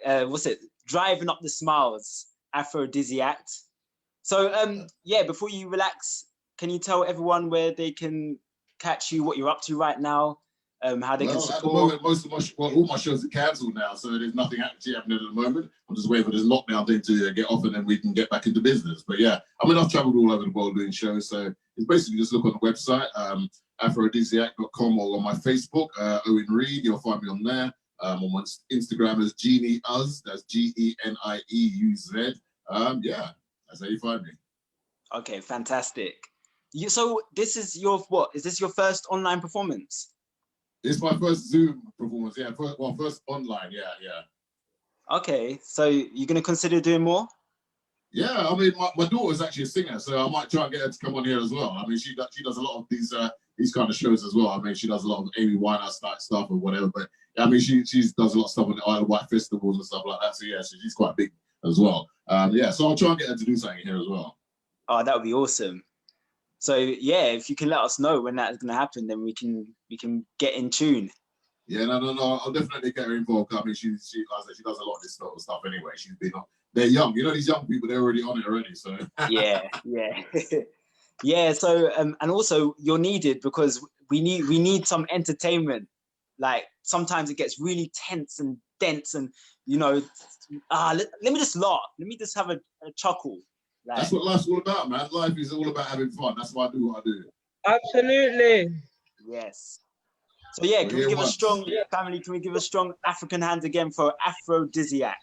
S1: what's it? Driving up the smiles, aphrodisiac. So yeah, before you relax, can you tell everyone where they can catch you, what you're up to right now, how they can support?
S18: At the moment, all my shows are cancelled now, so there's nothing actually happening at the moment. I'm just waiting for this lockdown thing to get off, and then we can get back into business. But yeah, I mean, I've traveled all over the world doing shows, so it's basically just look on the website, aphrodisiac.com, or on my Facebook, Owen Reid. You'll find me on there. On my Instagram is Genie Uz. That's GENIEUZ. Yeah, that's how you find me.
S1: Okay, fantastic. So this is your what? Is this your first online performance?
S18: It's my first Zoom performance. Yeah, first online. Yeah.
S1: Okay, so you're gonna consider doing more?
S18: Yeah, I mean, my daughter's actually a singer, so I might try and get her to come on here as well. I mean, she does a lot of these kind of shows as well. I mean, she does a lot of Amy Winehouse type stuff or whatever. But I mean, she does a lot of stuff on the Isle of Wight festivals and stuff like that. So yeah, she's quite big as well. Yeah, so I'll try and get her to do something here as well.
S1: Oh, that would be awesome. So yeah, if you can let us know when that's gonna happen, then we can get in tune.
S18: Yeah, no, I'll definitely get her involved. I mean, she like I said, she does a lot of this sort of stuff anyway. She's been on. They're young, you know, these young people, they're already on it already. So
S1: yeah. Yeah. So and also you're needed because we need some entertainment. Like sometimes it gets really tense and dense, and you know, let me just laugh. Let me just have a chuckle. Like,
S18: that's what life's all about, man. Life is all about having fun. That's why I do what I do.
S17: Absolutely.
S1: Yes. So yeah, can we give a strong family? Can we give a strong African hand again for Aphrodisiac?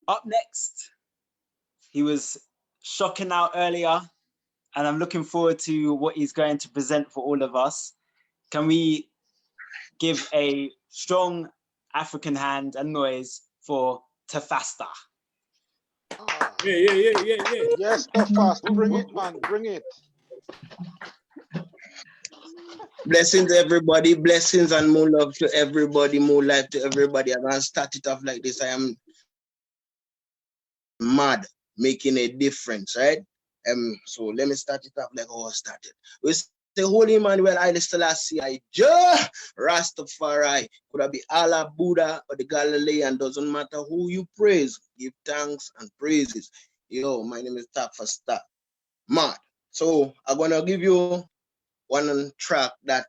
S1: Up next, he was shocking out earlier, and I'm looking forward to what he's going to present for all of us. Can we give a strong African hand and noise for Tafasta?
S15: Yeah. Yes, Tafasta, bring it, man, bring it.
S19: Blessings, everybody. Blessings and more love to everybody, more life to everybody. I'm gonna start it off like this. I am mad, making a difference, right? So let me start it off like how I started. We say, Holy Emmanuel, I Selassie, I Rastafari, could have be Allah, Buddha, or the Galilean, doesn't matter who you praise, give thanks and praises. Yo, my name is Tafasta. Mad. So I'm gonna give you one track that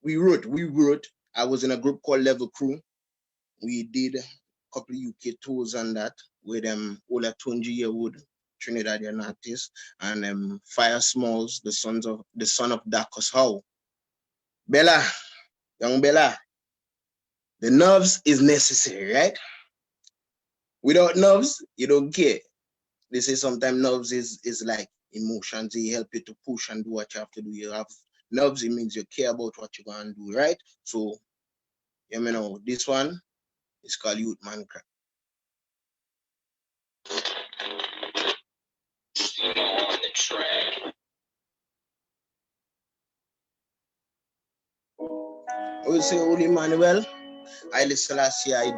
S19: we wrote. I was in a group called Level Crew. We did a couple of UK tours and that with Ola Tunji Yewood, Trinidadian artist, and Fire Smalls, the son of Darkus Howe. Bella, young Bella, the nerves is necessary, right? Without nerves, you don't care. They say sometimes nerves is like emotions. They help you to push and do what you have to do. You have nerves, it means you care about what you're going to do, right? So, you know, this one is called Youth Man Cry. I will say, Holy Emmanuel, I Selassie, I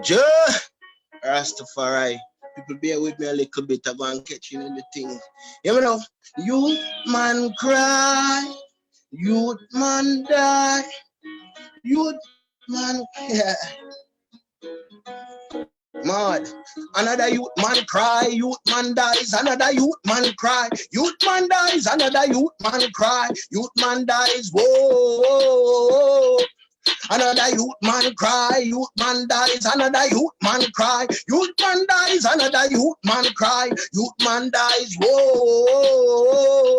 S19: Rastafari. People bear with me a little bit. I'm going to catch you in the thing. You know, youth man cry, youth man die, youth man care. Mad. Another youth man cry, youth man dies, another youth man cry, youth man dies, another youth man cry, youth man dies, whoa. Another youth man cry, youth man dies, another youth man cry, youth man dies, another youth man cry, youth man dies, whoa.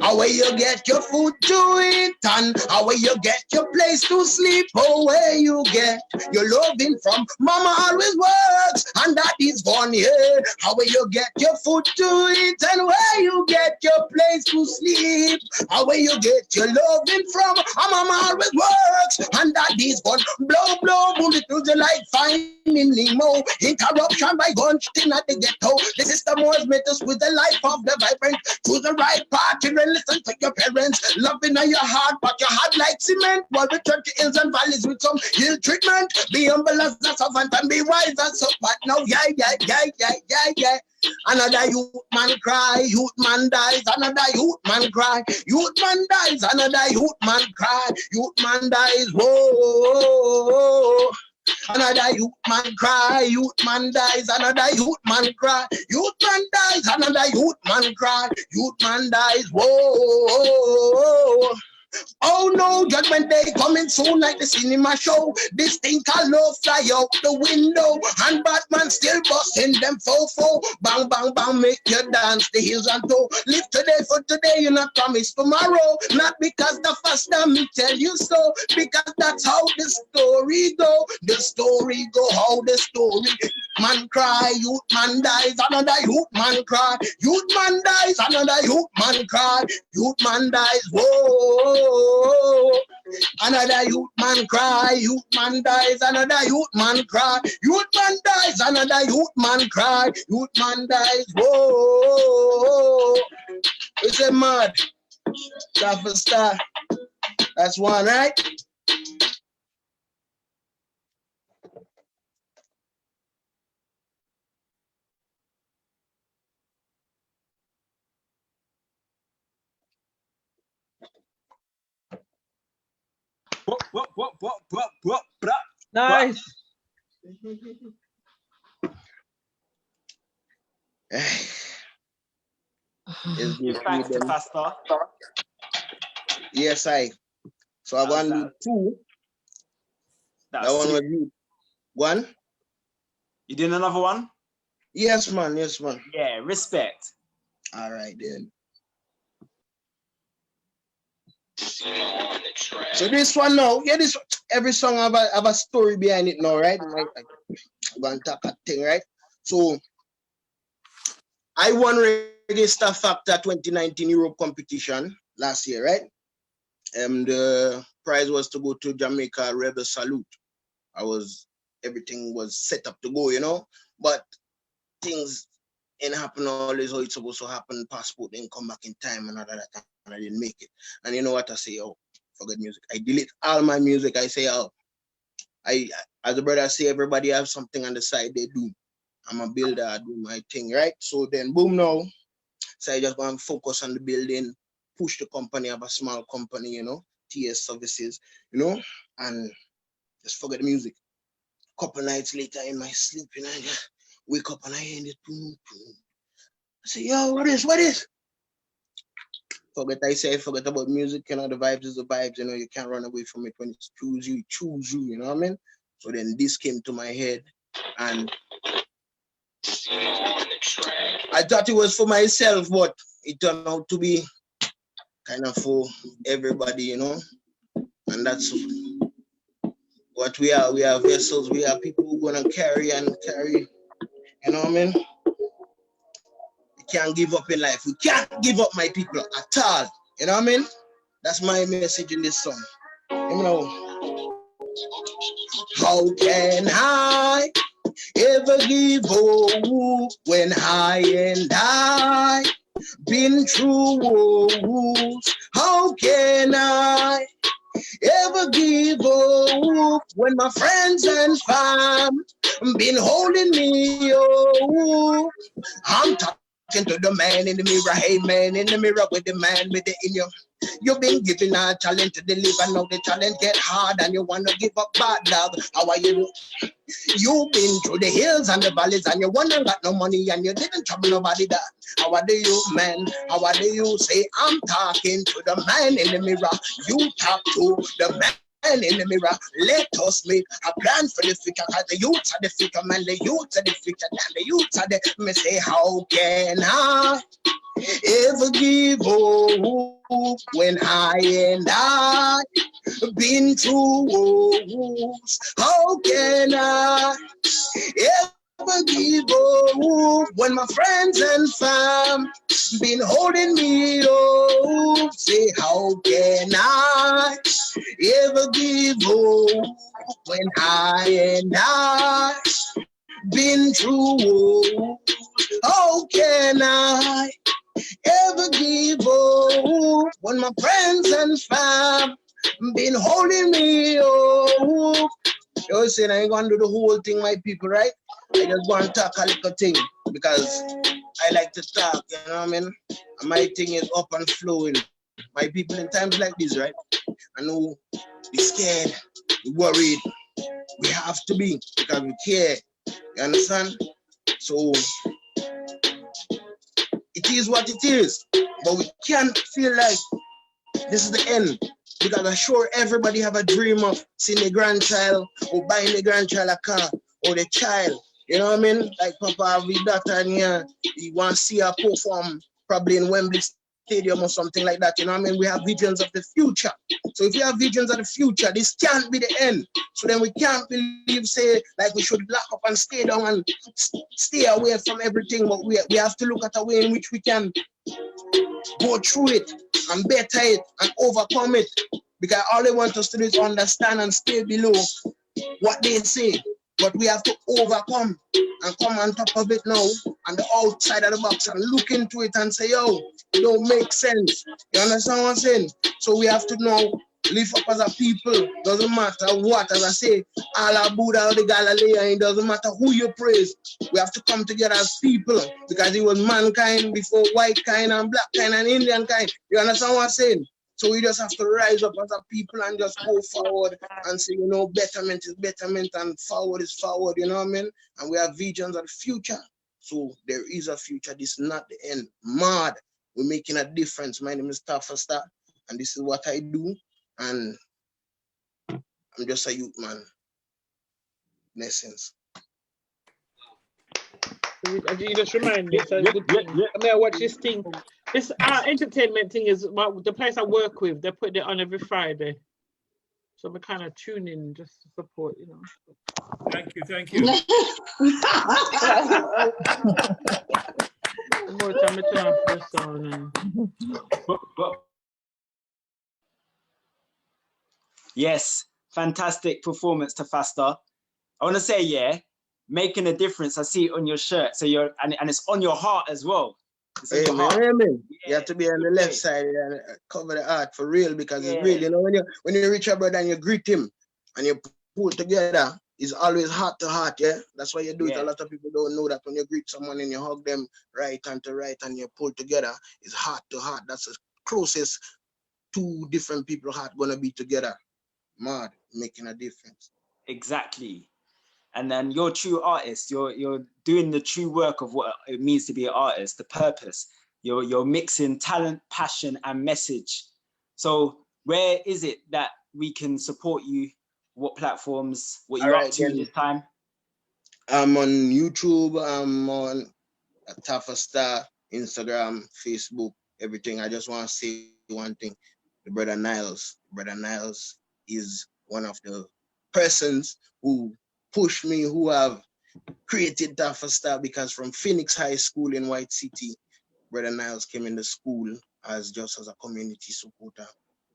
S19: How where you get your food to eat, and how where you get your place to sleep. Oh, where you get your loving from. Mama always works, and that is gone here. How where you get your food to eat, and where you get your place to sleep. How where you get your loving from. Mama always works, and that is gone. Blow, blow, bullet through the light, finding Nemo. Interruption by gunshot at the ghetto. The system was made us with the life of the vibrant. To the right path, children, listen to your parents. Loving on your heart, but your heart like cement. While we turn to hills and valleys with some hill treatment. Be humble as the servant and be wise as so. But now, yeah. Another youth man cry, youth man dies, another youth man cry, youth man dies, another youth man cry, youth man dies, whoa. Another youth man cry, youth man dies, another youth man cry, youth man dies, another youth man cry, youth man dies, whoa. Oh no, judgment day coming soon like the cinema show. This thing called love fly out the window, and Batman still busting them fofo. Bang, bang, bang, make you dance the hills and toe. Live today for today, you not promise tomorrow. Not because the first time me tell you so, because that's how the story go. The story go, how the story. Man cry, youth man dies, another youth man cry. Youth man dies, another youth man cry. Youth man dies, whoa. Another youth man cry, youth man dies, another youth man cry, youth man dies, another youth man cry, youth man dies, whoa. It's a mud. Tafasta. That's one, right?
S17: Nice.
S19: Thanks to Tafasta. Yes, I. So I want to do two. That one was you. One?
S1: You doing another one?
S19: Yes, man. Yes, man.
S1: Yeah, respect.
S19: All right, then. So this one now, yeah, this every song have a story behind it now, right? I'm gonna talk a thing, right? So I won Reggae Star Factor 2019 Europe competition last year, right? And the prize was to go to Jamaica Rebel Salute. Everything was set up to go, you know, but things ain't happen always how it's supposed to happen. Passport didn't come back in time and all that, and I didn't make it. And you know what I say? Oh, forget music. I delete all my music. I say, oh, as a brother say, everybody have something on the side they do. I'm a builder, I do my thing, right? So then boom now. So I just want to focus on the building, push the company, have a small company, you know, TS services, you know, and just forget the music. Couple nights later in my sleep, you know, I just wake up and I hear it. Boom, boom. I say, yo, what is? Forget about music, you know, the vibes is the vibes, you know, you can't run away from it. When it's choose you, you know what I mean? So then this came to my head and I thought it was for myself, but it turned out to be kind of for everybody, you know? And that's what we are. We are vessels, we are people who are gonna carry, you know what I mean? We can't give up in life. We can't give up, my people, at all. You know what I mean? That's my message in this song. You know, how can I ever give up when I and I been through woes? How can I ever give up when my friends and fam been holding me? Oh, I'm talking to the man in the mirror. Hey, man in the mirror with the man with the in you. You've been given a challenge to deliver. Now the challenge get hard and you want to give up, bad dog. How are you? You've been through the hills and the valleys and you wanna got no money and you didn't trouble nobody that. How are you, man? How are you say? I'm talking to the man in the mirror. You talk to the man in the mirror. Let us make a plan for the future. Cause the youths are the future, man. The youths are the future, and the youths are the. Me say, how can I ever give hope when I and I been through woes? How can I ever give hope when my friends and fam been holding me up? Say, how can I ever give hope when I and I been through woes? How can I ever give up when my friends and fam been holding me up? You saying I ain't gonna do the whole thing, my people, right? I just want to talk a little thing because I like to talk, you know what I mean? And my thing is up and flowing. My people, in times like this, right? I know we're scared, we're worried. We have to be because we care. You understand? So it is what it is, but we can't feel like this is the end because I'm sure everybody have a dream of seeing their grandchild or buying their grandchild a car or the child. You know what I mean? Like Papa have his daughter and here, he want to see her perform probably in Wembley Stadium or something like that. You know what I mean? We have visions of the future. So if you have visions of the future, this can't be the end. So then we can't believe, say, like we should lock up and stay down and stay away from everything. But we have to look at a way in which we can go through it and better it and overcome it. Because all they want us to do is understand and stay below what they say. But we have to overcome and come on top of it now on the outside of the box and look into it and say, yo, it don't make sense. You understand what I'm saying? So we have to now live up as a people. Doesn't matter what, as I say, Allah, Buddha, or the Galilean, it doesn't matter who you praise. We have to come together as people because it was mankind before white kind and black kind and Indian kind. You understand what I'm saying? So we just have to rise up as a people and just go forward and say, you know, betterment is betterment and forward is forward, you know what I mean? And we have visions of the future. So there is a future. This is not the end. Mad. We're making a difference. My name is Tafasta, and this is what I do. And I'm just a youth man, in essence.
S17: You just remind me, so good thing. I mean, I watch this thing. This entertainment thing is the place I work with. They put it on every Friday, so we kind of tune in just to support, you know.
S9: Thank you, thank you.
S17: More time to turn off the sound.
S1: Yes, fantastic performance, Tafasta. I want to say, yeah, making a difference. I see it on your shirt, so you're and it's on your heart as well.
S19: Amen. You have to be on the left side and cover the heart for real because it's real. You know, when you reach a brother and you greet him and you pull together, it's always heart to heart. Yeah, that's why you do it. A lot of people don't know that when you greet someone and you hug them right hand to right and you pull together, it's heart to heart. That's the closest two different people heart gonna be together. Mad, making a difference.
S1: Exactly. And then you're a true artist. You're doing the true work of what it means to be an artist, the purpose. You're mixing talent, passion, and message. So where is it that we can support you? What platforms? What you're up to this time?
S19: I'm on YouTube. I'm on Tafasta, Instagram, Facebook, everything. I just want to say one thing. The brother Niles is one of the persons who push me, who have created Tafasta, because from Phoenix High School in White City, Brother Niles came in the school as just as a community supporter.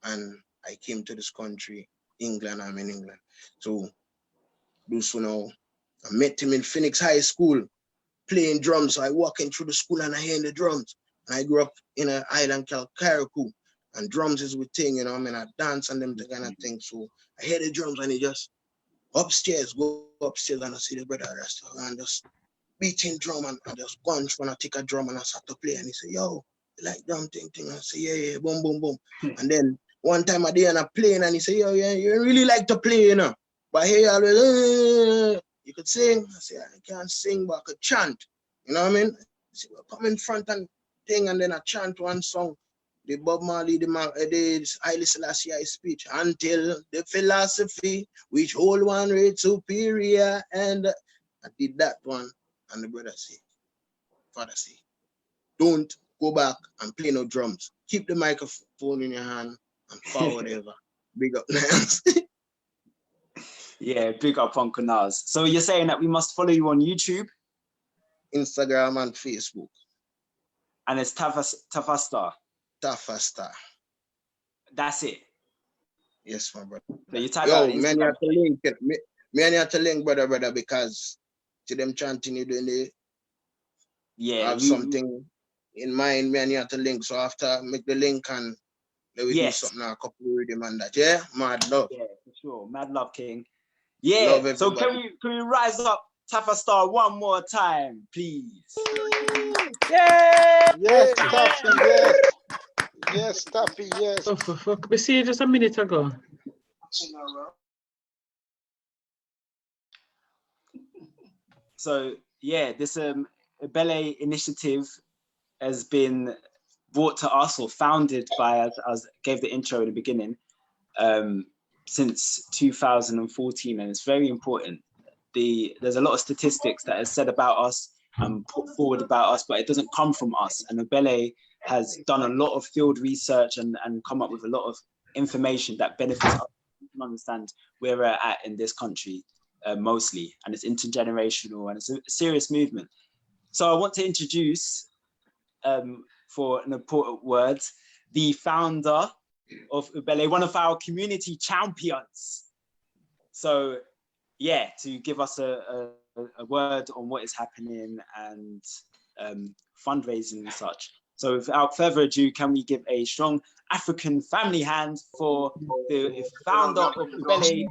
S19: And I came to this country, England, I'm in England. So, so now, I met him in Phoenix High School playing drums. So I walking through the school and I hear the drums. And I grew up in an island called Carriacou. And drums is with thing, you know, I mean, I dance and them the kind of thing. So I hear the drums and he just go upstairs and I see the brother and just beating drum and I just go and I take a drum and I start to play and he say, yo, you like drum thing? I say, yeah, boom, boom, boom. And then one time I did and I playing and he say, yo, yeah, you really like to play, you know. But here always, you could sing. I say, I can't sing, but I could chant. You know what I mean? I say, well, come in front and thing and then I chant one song. the Bob Marley, the Haile Selassie speech, until the philosophy which whole one rate superior. And I did that one, and the brother say, Father say, don't go back and play no drums. Keep the microphone in your hand and forward ever. Big up, Niles.
S1: Yeah, big up Uncle Nas. So you're saying that we must follow you on YouTube,
S19: Instagram, and Facebook.
S1: And it's Tafasta.
S19: Tafasta.
S1: That's it.
S19: Yes, my brother.
S1: So you type
S19: Yo,
S1: out
S19: man, you
S1: Instagram.
S19: have to link it. Me have to link, brother, because to them chanting you doing it.
S1: Yeah,
S19: have something in mind, man, you have to link. So after make the link and let we do something, a couple of rhythm and that. Yeah, mad love.
S1: Yeah, for sure. Mad love, King. Yeah.
S19: Love
S1: So
S19: everybody.
S1: can we rise up Tafasta one more time, please?
S15: Yes, Taffy, yes. Yes, Taffy, yes.
S17: Oh, for fuck. We see you just a minute ago.
S1: So yeah, this Ubele initiative has been brought to us or founded by, as I gave the intro in the beginning, since 2014, and it's very important. There's a lot of statistics that is said about us and put forward about us, but it doesn't come from us. And Ubele has done a lot of field research and come up with a lot of information that benefits us to understand where we're at in this country, mostly. And it's intergenerational and it's a serious movement. So I want to introduce, for an important word, the founder of Ubele, one of our community champions. So yeah, to give us a word on what is happening and fundraising and such. So without further ado, can we give a strong African family hand for the founder of Ubele?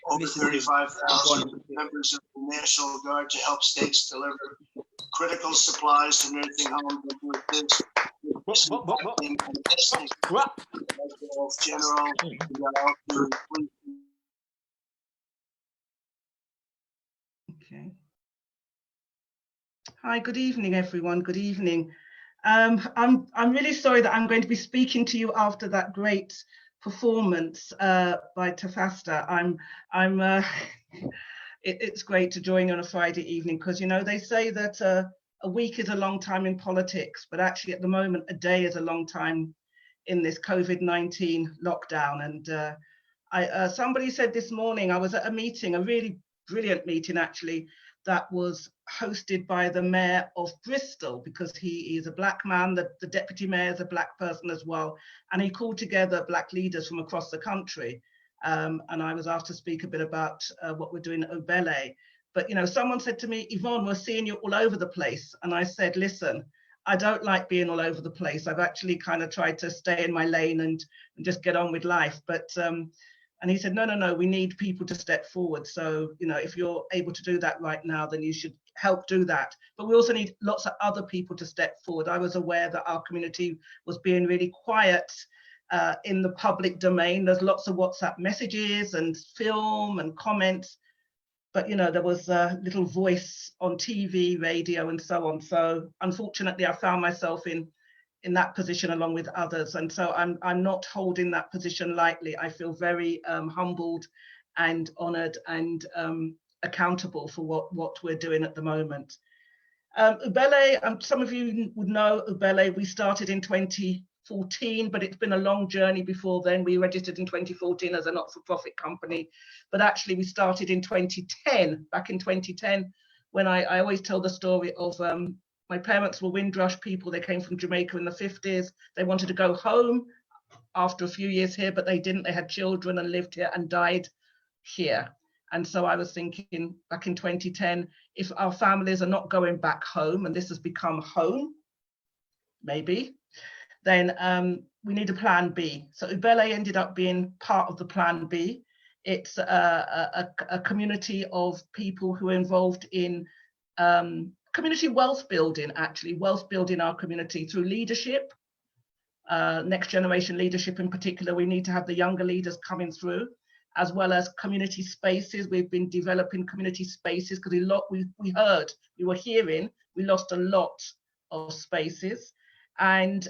S20: Over 35,000 members of the National Guard to help states deliver critical supplies to nursing homes with this.
S21: Okay. Hi, good evening, everyone. Good evening. I'm really sorry that I'm going to be speaking to you after that great performance by Tafasta. It's great to join you on a Friday evening because, you know, they say that a week is a long time in politics, but actually at the moment, a day is a long time in this COVID-19 lockdown. And somebody said this morning, I was at a meeting, a really brilliant meeting actually, that was hosted by the mayor of Bristol, because he is a black man, the deputy mayor is a black person as well, and he called together black leaders from across the country. And I was asked to speak a bit about what we're doing at Ubele. But, you know, someone said to me, Yvonne, we're seeing you all over the place. And I said, listen, I don't like being all over the place. I've actually kind of tried to stay in my lane and just get on with life. But and he said, no, we need people to step forward. So, you know, if you're able to do that right now, then you should help do that. But we also need lots of other people to step forward. I was aware that our community was being really quiet in the public domain. There's lots of WhatsApp messages and film and comments, but, you know, there was little voice on TV, radio, and so on. So unfortunately, I found myself in that position along with others. And so I'm not holding that position lightly. I feel very humbled and honored and accountable for what we're doing at the moment. Ubele, some of you would know Ubele, we started in 2014, but it's been a long journey before then. We registered in 2014 as a not-for-profit company, but actually we started in 2010, back in 2010, when I always tell the story of my parents were Windrush people. They came from Jamaica in the 50s. They wanted to go home after a few years here, but they didn't. They had children and lived here and died here. And so I was thinking back in 2010, if our families are not going back home, and this has become home, maybe, then we need a plan B. So Ubele ended up being part of the plan B. It's a community of people who are involved in community wealth building, actually, wealth building our community through leadership, next generation leadership in particular. We need to have the younger leaders coming through, as well as community spaces. We've been developing community spaces because we were hearing, we lost a lot of spaces. And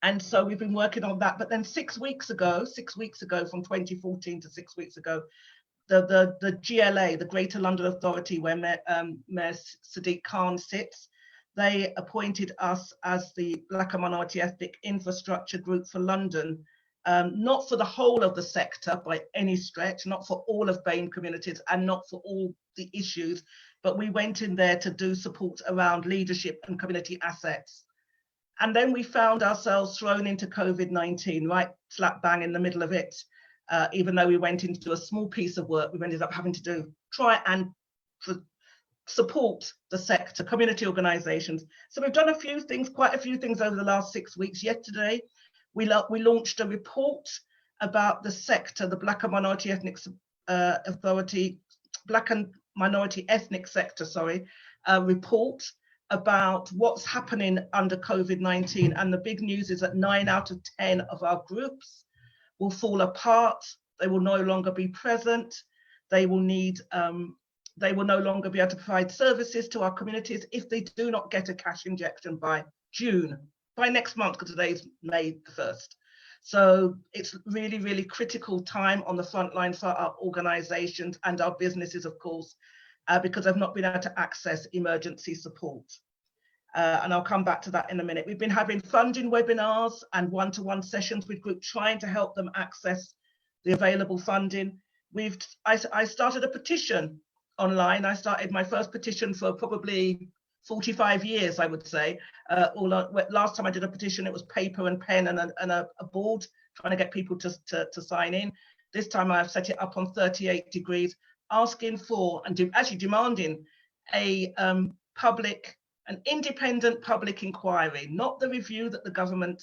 S21: And so we've been working on that. But then 6 weeks ago, from 2014 to 6 weeks ago, the GLA, the Greater London Authority, where Mayor Sadiq Khan sits, they appointed us as the Black and Minority Ethnic Infrastructure Group for London, not for the whole of the sector by any stretch, not for all of BAME communities and not for all the issues, but we went in there to do support around leadership and community assets. And then we found ourselves thrown into COVID-19, right slap bang in the middle of it. Even though we went in to do a small piece of work, we ended up having to try and support the sector, community organisations. So we've done a few things, quite a few things over the last 6 weeks. Yesterday, we launched a report about the sector, the Black and Minority Ethnic Authority, Black and Minority Ethnic Sector, report about what's happening under COVID-19. And the big news is that 9 out of 10 of our groups will fall apart. They will no longer be present. They will no longer be able to provide services to our communities if they do not get a cash injection by June, by next month, because today's May the 1st. So it's really, really critical time on the front line for our organisations and our businesses, of course, because they've not been able to access emergency support. And I'll come back to that in a minute. We've been having funding webinars and one-to-one sessions with groups trying to help them access the available funding. I started a petition online. I started my first petition for probably 45 years, I would say. Last time I did a petition, it was paper and pen and a board trying to get people to sign in. This time I've set it up on 38 degrees, asking for and actually demanding an independent public inquiry, not the review that the government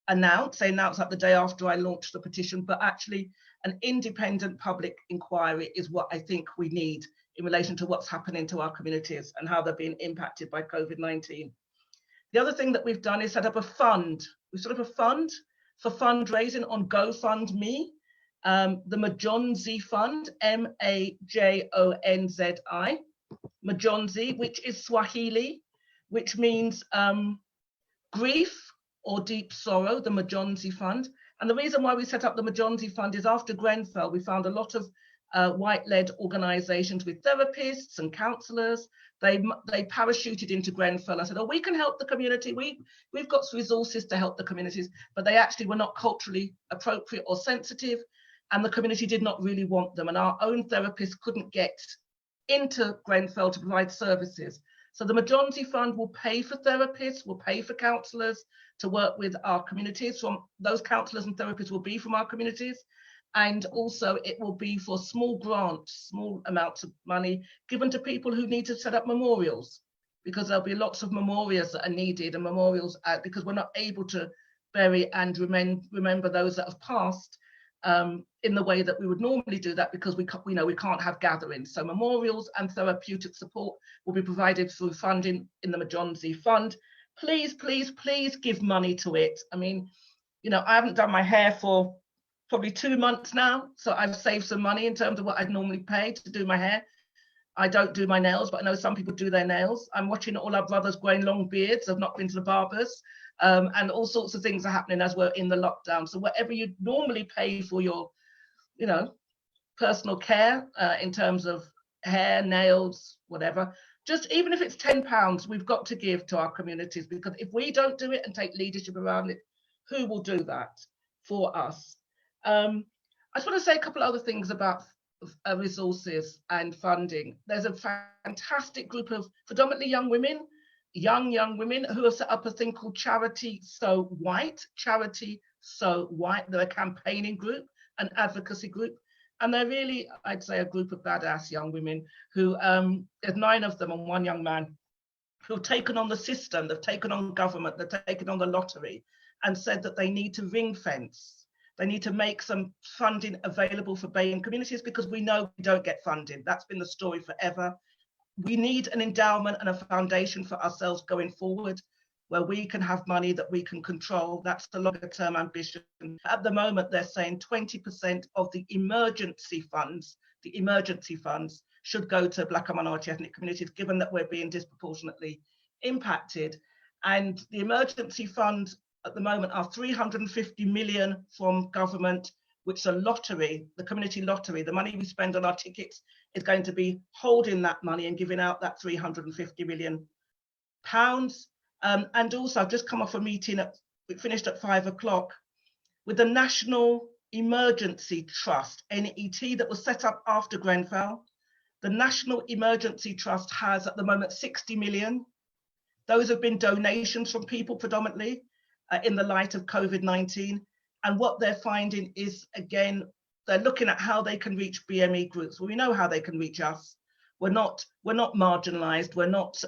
S21: announced. They announced that the day after I launched the petition, but actually an independent public inquiry is what I think we need in relation to what's happening to our communities and how they're being impacted by COVID-19. The other thing that we've done is set up a fund. We set up a fund for fundraising on GoFundMe, the Majonzi Fund, M-A-J-O-N-Z-I, Majonzi, which is Swahili, which means grief or deep sorrow, the Majonzi Fund. And the reason why we set up the Majonzi Fund is after Grenfell, we found a lot of white-led organisations with therapists and counsellors. They parachuted into Grenfell and said, oh, we can help the community. We've got resources to help the communities, but they actually were not culturally appropriate or sensitive, and the community did not really want them. And our own therapists couldn't get into Grenfell to provide services. So the Majonzi Fund will pay for therapists, will pay for counsellors to work with our communities. Those counsellors and therapists will be from our communities. And also it will be for small grants, small amounts of money given to people who need to set up memorials, because there'll be lots of memorials that are needed and memorials because we're not able to bury and remember those that have passed in the way that we would normally do that, because we know we can't have gatherings. So memorials and therapeutic support will be provided through funding in the Majonzi Fund. Please, please, please give money to it. I mean, I haven't done my hair for probably 2 months now, so I've saved some money in terms of what I'd normally pay to do my hair. I don't do my nails, but I know some people do their nails. I'm watching all our brothers growing long beards. I've not been to the barbers. And all sorts of things are happening as we're in the lockdown. So whatever you normally pay for your, personal care in terms of hair, nails, whatever, just even if it's £10, we've got to give to our communities, because if we don't do it and take leadership around it, who will do that for us? I just want to say a couple other things about resources and funding. There's a fantastic group of predominantly young women who have set up a thing called Charity So White. Charity So White. They're a campaigning group, an advocacy group, and they're really, I'd say, a group of badass young women who, there's 9 of them and 1 young man, who've taken on the system, they've taken on government, they've taken on the lottery, and said that they need to ring fence. They need to make some funding available for BAME communities, because we know we don't get funding. That's been the story forever. We need an endowment and a foundation for ourselves going forward, where we can have money that we can control. That's the longer term ambition. At the moment, they're saying 20% of the emergency funds should go to Black and minority ethnic communities, given that we're being disproportionately impacted. And the emergency fund at the moment are 350 million from government, which the lottery, the community lottery, the money we spend on our tickets is going to be holding that money and giving out that 350 million pounds. And also I've just come off a meeting, it finished at 5 o'clock, with the National Emergency Trust, NET, that was set up after Grenfell. The National Emergency Trust has at the moment 60 million. Those have been donations from people predominantly in the light of COVID-19. And what they're finding is, again, they're looking at how they can reach BME groups. Well, we know how they can reach us. We're not marginalized. We're not,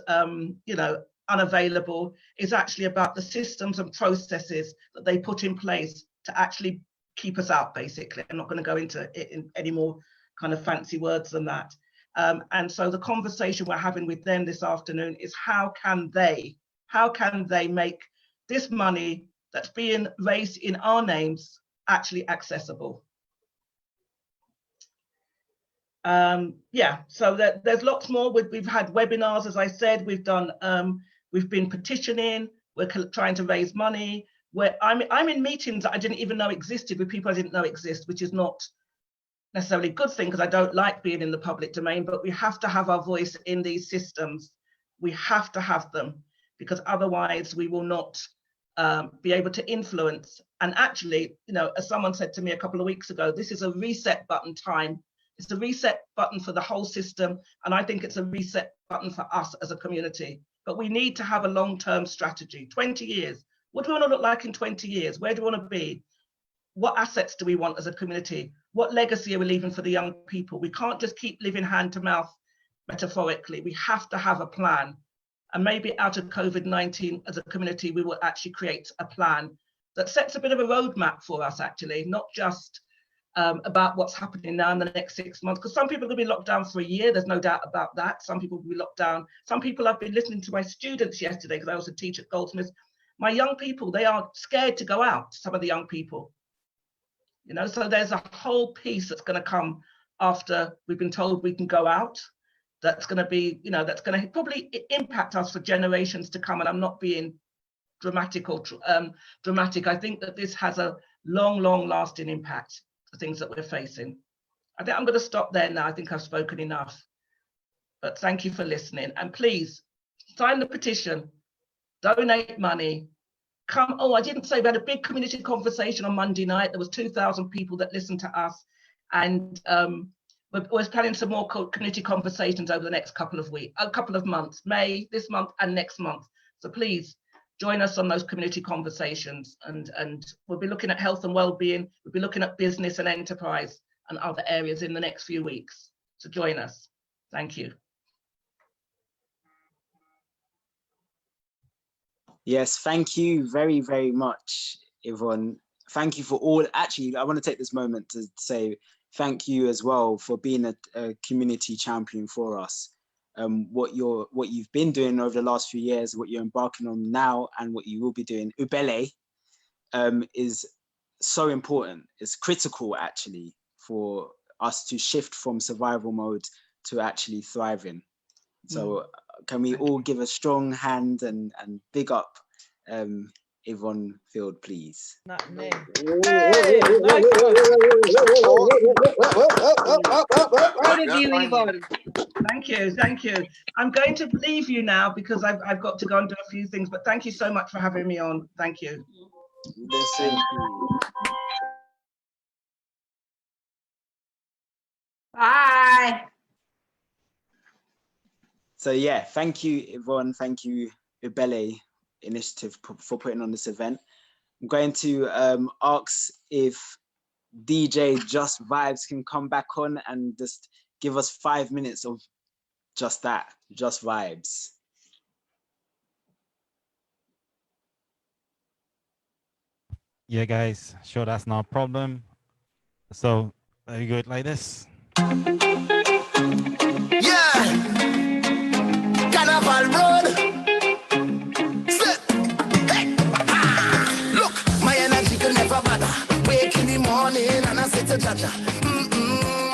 S21: unavailable. It's actually about the systems and processes that they put in place to actually keep us out, basically. I'm not going to go into it in any more kind of fancy words than that. And so the conversation we're having with them this afternoon is how can they make this money that's being raised in our names actually accessible? So there's lots more. We've had webinars, as I said. We've been petitioning. We're trying to raise money. I'm in meetings that I didn't even know existed with people I didn't know exist, which is not necessarily a good thing because I don't like being in the public domain, but we have to have our voice in these systems. We have to have them because otherwise we will not be able to influence. And actually, as someone said to me a couple of weeks ago, this is a reset button time. It's a reset button for the whole system. And I think it's a reset button for us as a community. But we need to have a long-term strategy, 20 years. What do we want to look like in 20 years? Where do we want to be? What assets do we want as a community? What legacy are we leaving for the young people? We can't just keep living hand to mouth, metaphorically. We have to have a plan. And maybe out of COVID-19 as a community, we will actually create a plan that sets a bit of a roadmap for us, actually, not just about what's happening now in the next 6 months, because some people are going to be locked down for a year. There's no doubt about that. Some people will be locked down. Some people, I've been listening to my students yesterday because I also teach at Goldsmiths. My young people, they are scared to go out, some of the young people. So there's a whole piece that's going to come after we've been told we can go out. That's going to be, that's going to probably impact us for generations to come. And I'm not being dramatic or dramatic. I think that this has a long, long lasting impact. Things that we're facing. I think I'm going to stop there now. I think I've spoken enough. But thank you for listening. And please sign the petition, donate money, come. Oh, I didn't say we had a big community conversation on Monday night. There was 2,000 people that listened to us. And we're planning some more community conversations over the next couple of months, this month and next month. So please join us on those community conversations, and we'll be looking at health and well-being. We'll be looking at business and enterprise and other areas in the next few weeks. So join us. Thank you.
S1: Yes, thank you very, very much, Yvonne. Thank you for all. Actually, I want to take this moment to say thank you as well for being a community champion for us. What you've been doing over the last few years, what you're embarking on now, and what you will be doing, Ubele, is so important. It's critical actually for us to shift from survival mode to actually thriving. So can we all give a strong hand and big up Yvonne Field, please?
S21: Not me. Thank you. I'm going to leave you now because I've got to go and do a few things, but thank you so much for having me on. Thank you.
S1: Thank you.
S7: Bye.
S1: So yeah, thank you, Yvonne. Thank you, Ubele Initiative for putting on this event. I'm going to ask if DJ Just Vibes can come back on and just give us 5 minutes of just that, just vibes.
S5: Yeah, guys, sure, that's not a problem. So, are you good like this?
S10: Yeah, Carnival Road. Hey. Look, my energy can never bother. Wake in the morning and I say to Jaja,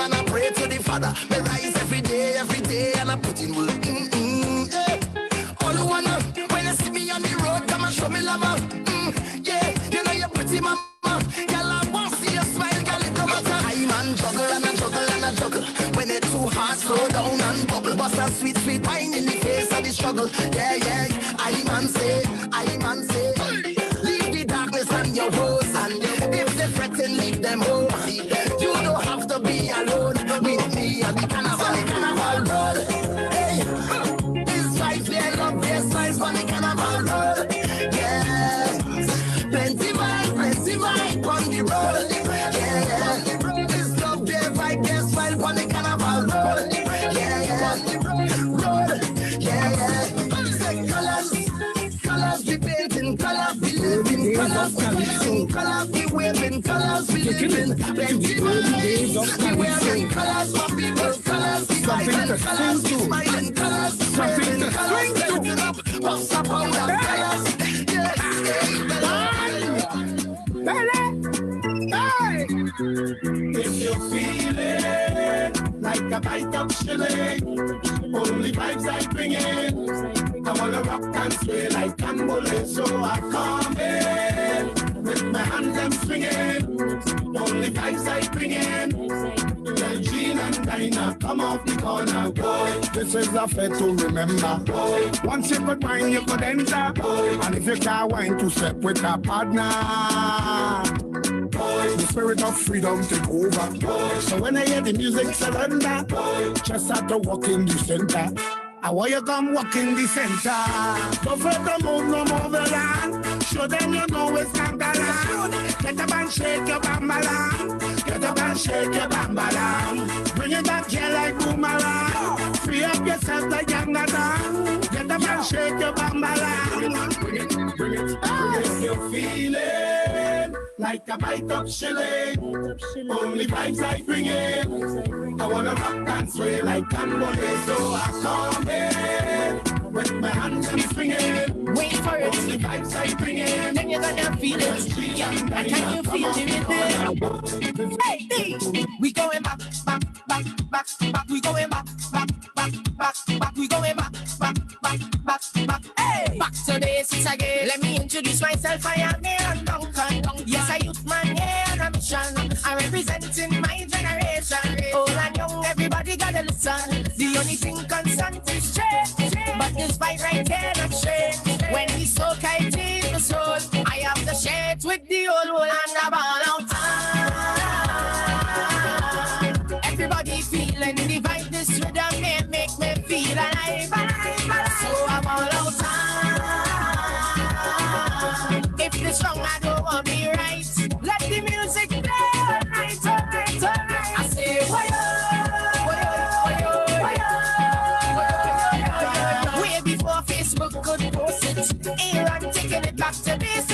S10: and I pray to the Father. Me rise every day, and I put in work. Yeah. All you wanna when you see me on the road, come and show me love. Yeah. smiling in the face of the struggle. Yeah, yeah. I man say, leave the darkness on your hoes. And if they threaten, leave them home. You don't have to be alone with me and the carnival road. Hey, this life, they love their slice on the carnival road. Yeah, plenty vibe on the road. Yeah, this love, their vibe, their smile on the carnival road. Colors be painting, colors be living, colors be wearing, colors be waving, colors be living. Plenty vibes, we wearing colors for people, colors be vibing, colors be smiling, colors be waving, colors be lifting up, pops up on the colors.
S12: If you're feeling like a bite of shilling, only vibes I bring in. I wanna rock and sway like Cambole, so I come in with my hands them swinging. Only vibes I bring in. Well, Jean and Dinah, come off the corner, boy. This is a fair to remember, boy. Once you could wine, you could enter, boy. And if you can't wine, to step with a partner. The spirit of freedom take over. Boy. So when I hear the music surrender, boy, just have to walk in the center. I want you come walk in the center. Don't further move, no more the land. Show them you know it's Kangalan. Get up and shake your bambalam. Get up and shake your bambalam. Bring it back here like boomerang. Free up yourself like young Adam. Get up and shake your bambalam. Bring it, bring it, bring it. If you're feeling like a bite of shilling, only vibes I bring in. I wanna rock and sway like Cambole, so I come in with my hands and swinging. Wait for it. Only vibes I bring in. Then you're gonna feel it. Yeah. Can you feel it? Hey, we going back, back, back, back, back. We going back, back, back, back, back. We going back, back, back, back, back. Hey, back to basics again. Let me introduce myself. I am here Duncan. Yes, I youth man, yeah, on a mission. I'm representing my generation. Old and young, everybody gotta listen. The only thing constant is change. But this fight right here not change. When we so kite in the soul, I have the shades with the old one and the ball out time. Everybody feeling the vibe, this rhythm make me feel alive. So I'm all out time. If this wrong, I don't want to be right. Let the music play all night, all night, all night. I say, way before Facebook could post it, here I'm taking it back to basics.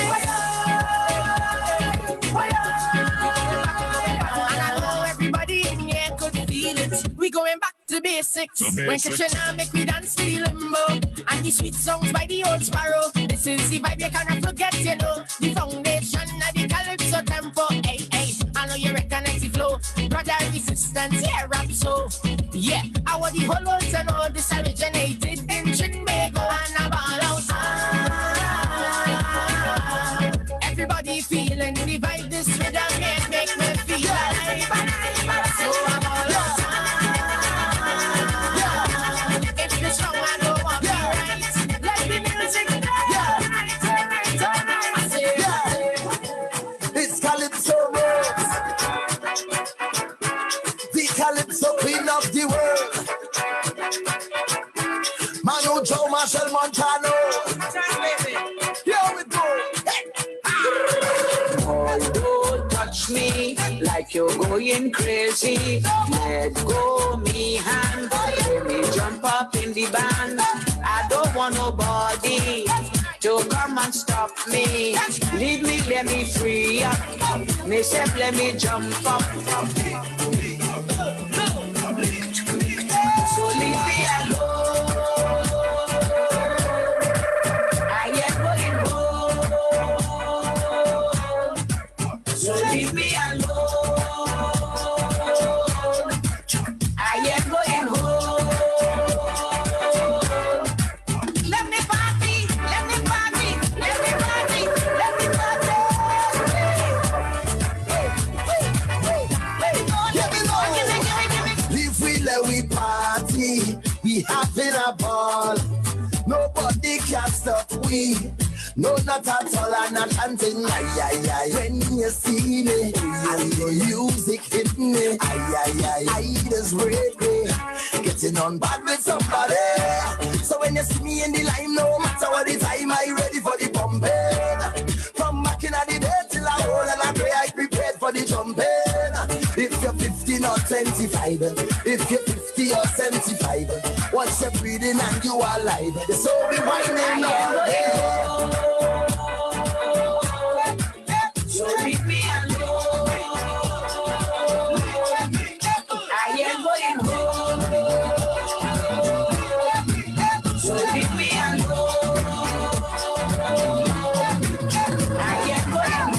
S12: And I know everybody in here could feel it. We going back to basics. When Katrina make we dance to the limbo, and the sweet songs by the old sparrow. This is the vibe you cannot forget, you know. The foundation of the calypso tempo. Hey, hey, I know you recognize the flow. Brother resistance, yeah, rap so. Yeah, I want the whole world to know this originated in Trinidad and a ball out. Everybody feeling the vibe, this rhythm make me feel alive. So I'm all out. If this wrong, I don't want to be right. Let the music play. I say,
S10: it's Calypso Rose, the Calypso queen of the world. Manu Joe Marshall Montano. Here we go.
S2: Oh, don't touch me like you're going crazy. Let go me hand. Let me jump up in the band. I don't want nobody to come and stop me. Leave me, let me free up. Me say, let me jump up. So leave me alone. I am going home. So leave me alone. I am going home. Let me party, let me party, let me party, let me party.
S10: If we let we party, we we having a ball. Nobody can stop we. No, not at all, I'm not chanting. Aye, aye, aye. When you see me, and the music hit me, aye, aye, aye. I just break me, getting on bad with somebody. So when you see me in the line, no matter what the time, I ready for the pumping. From back in the day till I hold and I pray, I prepared for the jumping. If you're 15 or 25, if you're 50 or 75, once you're breathing and you are alive, so we whining all day. So leave me alone. I am going home. So leave me alone. I am going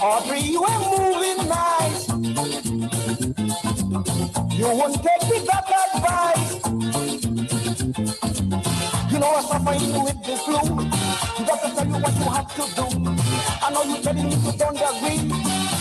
S10: Audrey, you are moving nice. You won't take the bad advice. You know I'm suffering with the flu. You got to tell you what you have to do. I know you're telling me you don't agree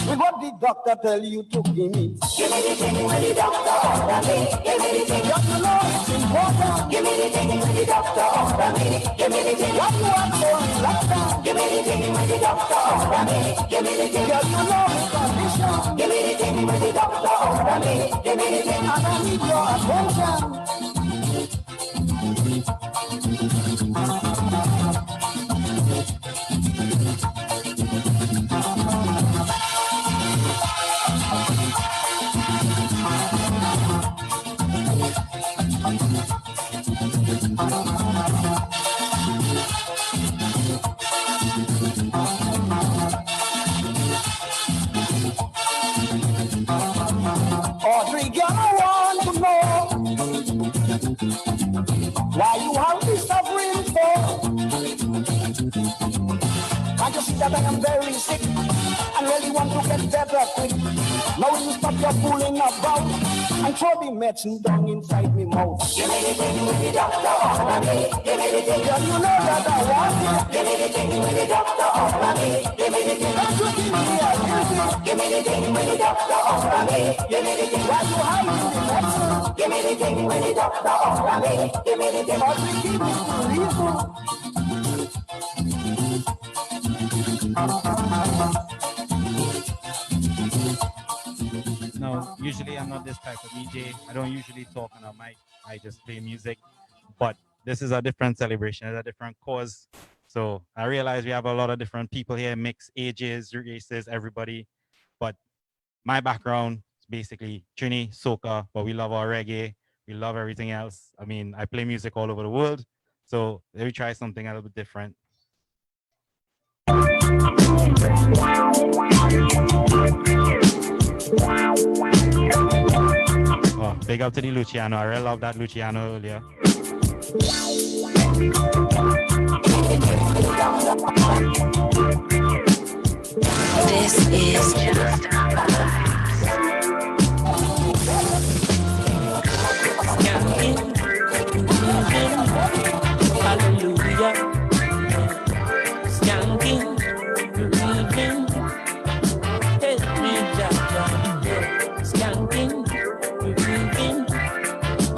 S10: with what the doctor tell you to give me. Give me the thing when the doctor order me. Give me the thing. Just to know it's important. Give me the thing when the doctor order me. Give me the thing. What you want for relax down. Give me the thing when the doctor order me. Give me the thing. Just to know it's condition. Give me the thing when the doctor order me. Give me the thing. And I need your attention. Audrey, girl, I want to know why you have this suffering for. I just see that I am very sick and really want to get better quick. Now you stop your fooling about and throw the medicine down inside me mouth. Give me the thing with the doctor order me. Give me the thing. Girl, you know that I want it. Give me the thing with the doctor order me. Give me the thing. Don't you give me a music. Give me the thing with the doctor order me. Give me the thing. Why you hiding the medicine? Give me the thing with the doctor order me. Give me the thing. But we give me the reason.
S5: No, usually I'm not this type of DJ. I don't usually talk on a mic. I just play music. But this is a different celebration. It's a different cause. So I realize we have a lot of different people here, mixed ages, races, everybody. But my background is basically Trini, soca, but we love our reggae. We love everything else. I mean, I play music all over the world. So let me try something a little bit different. Oh, big up to the Luciano. I really love that Luciano earlier.
S2: This is just hallelujah. Skanking, believing, help me, Jaja. Skanking, believing,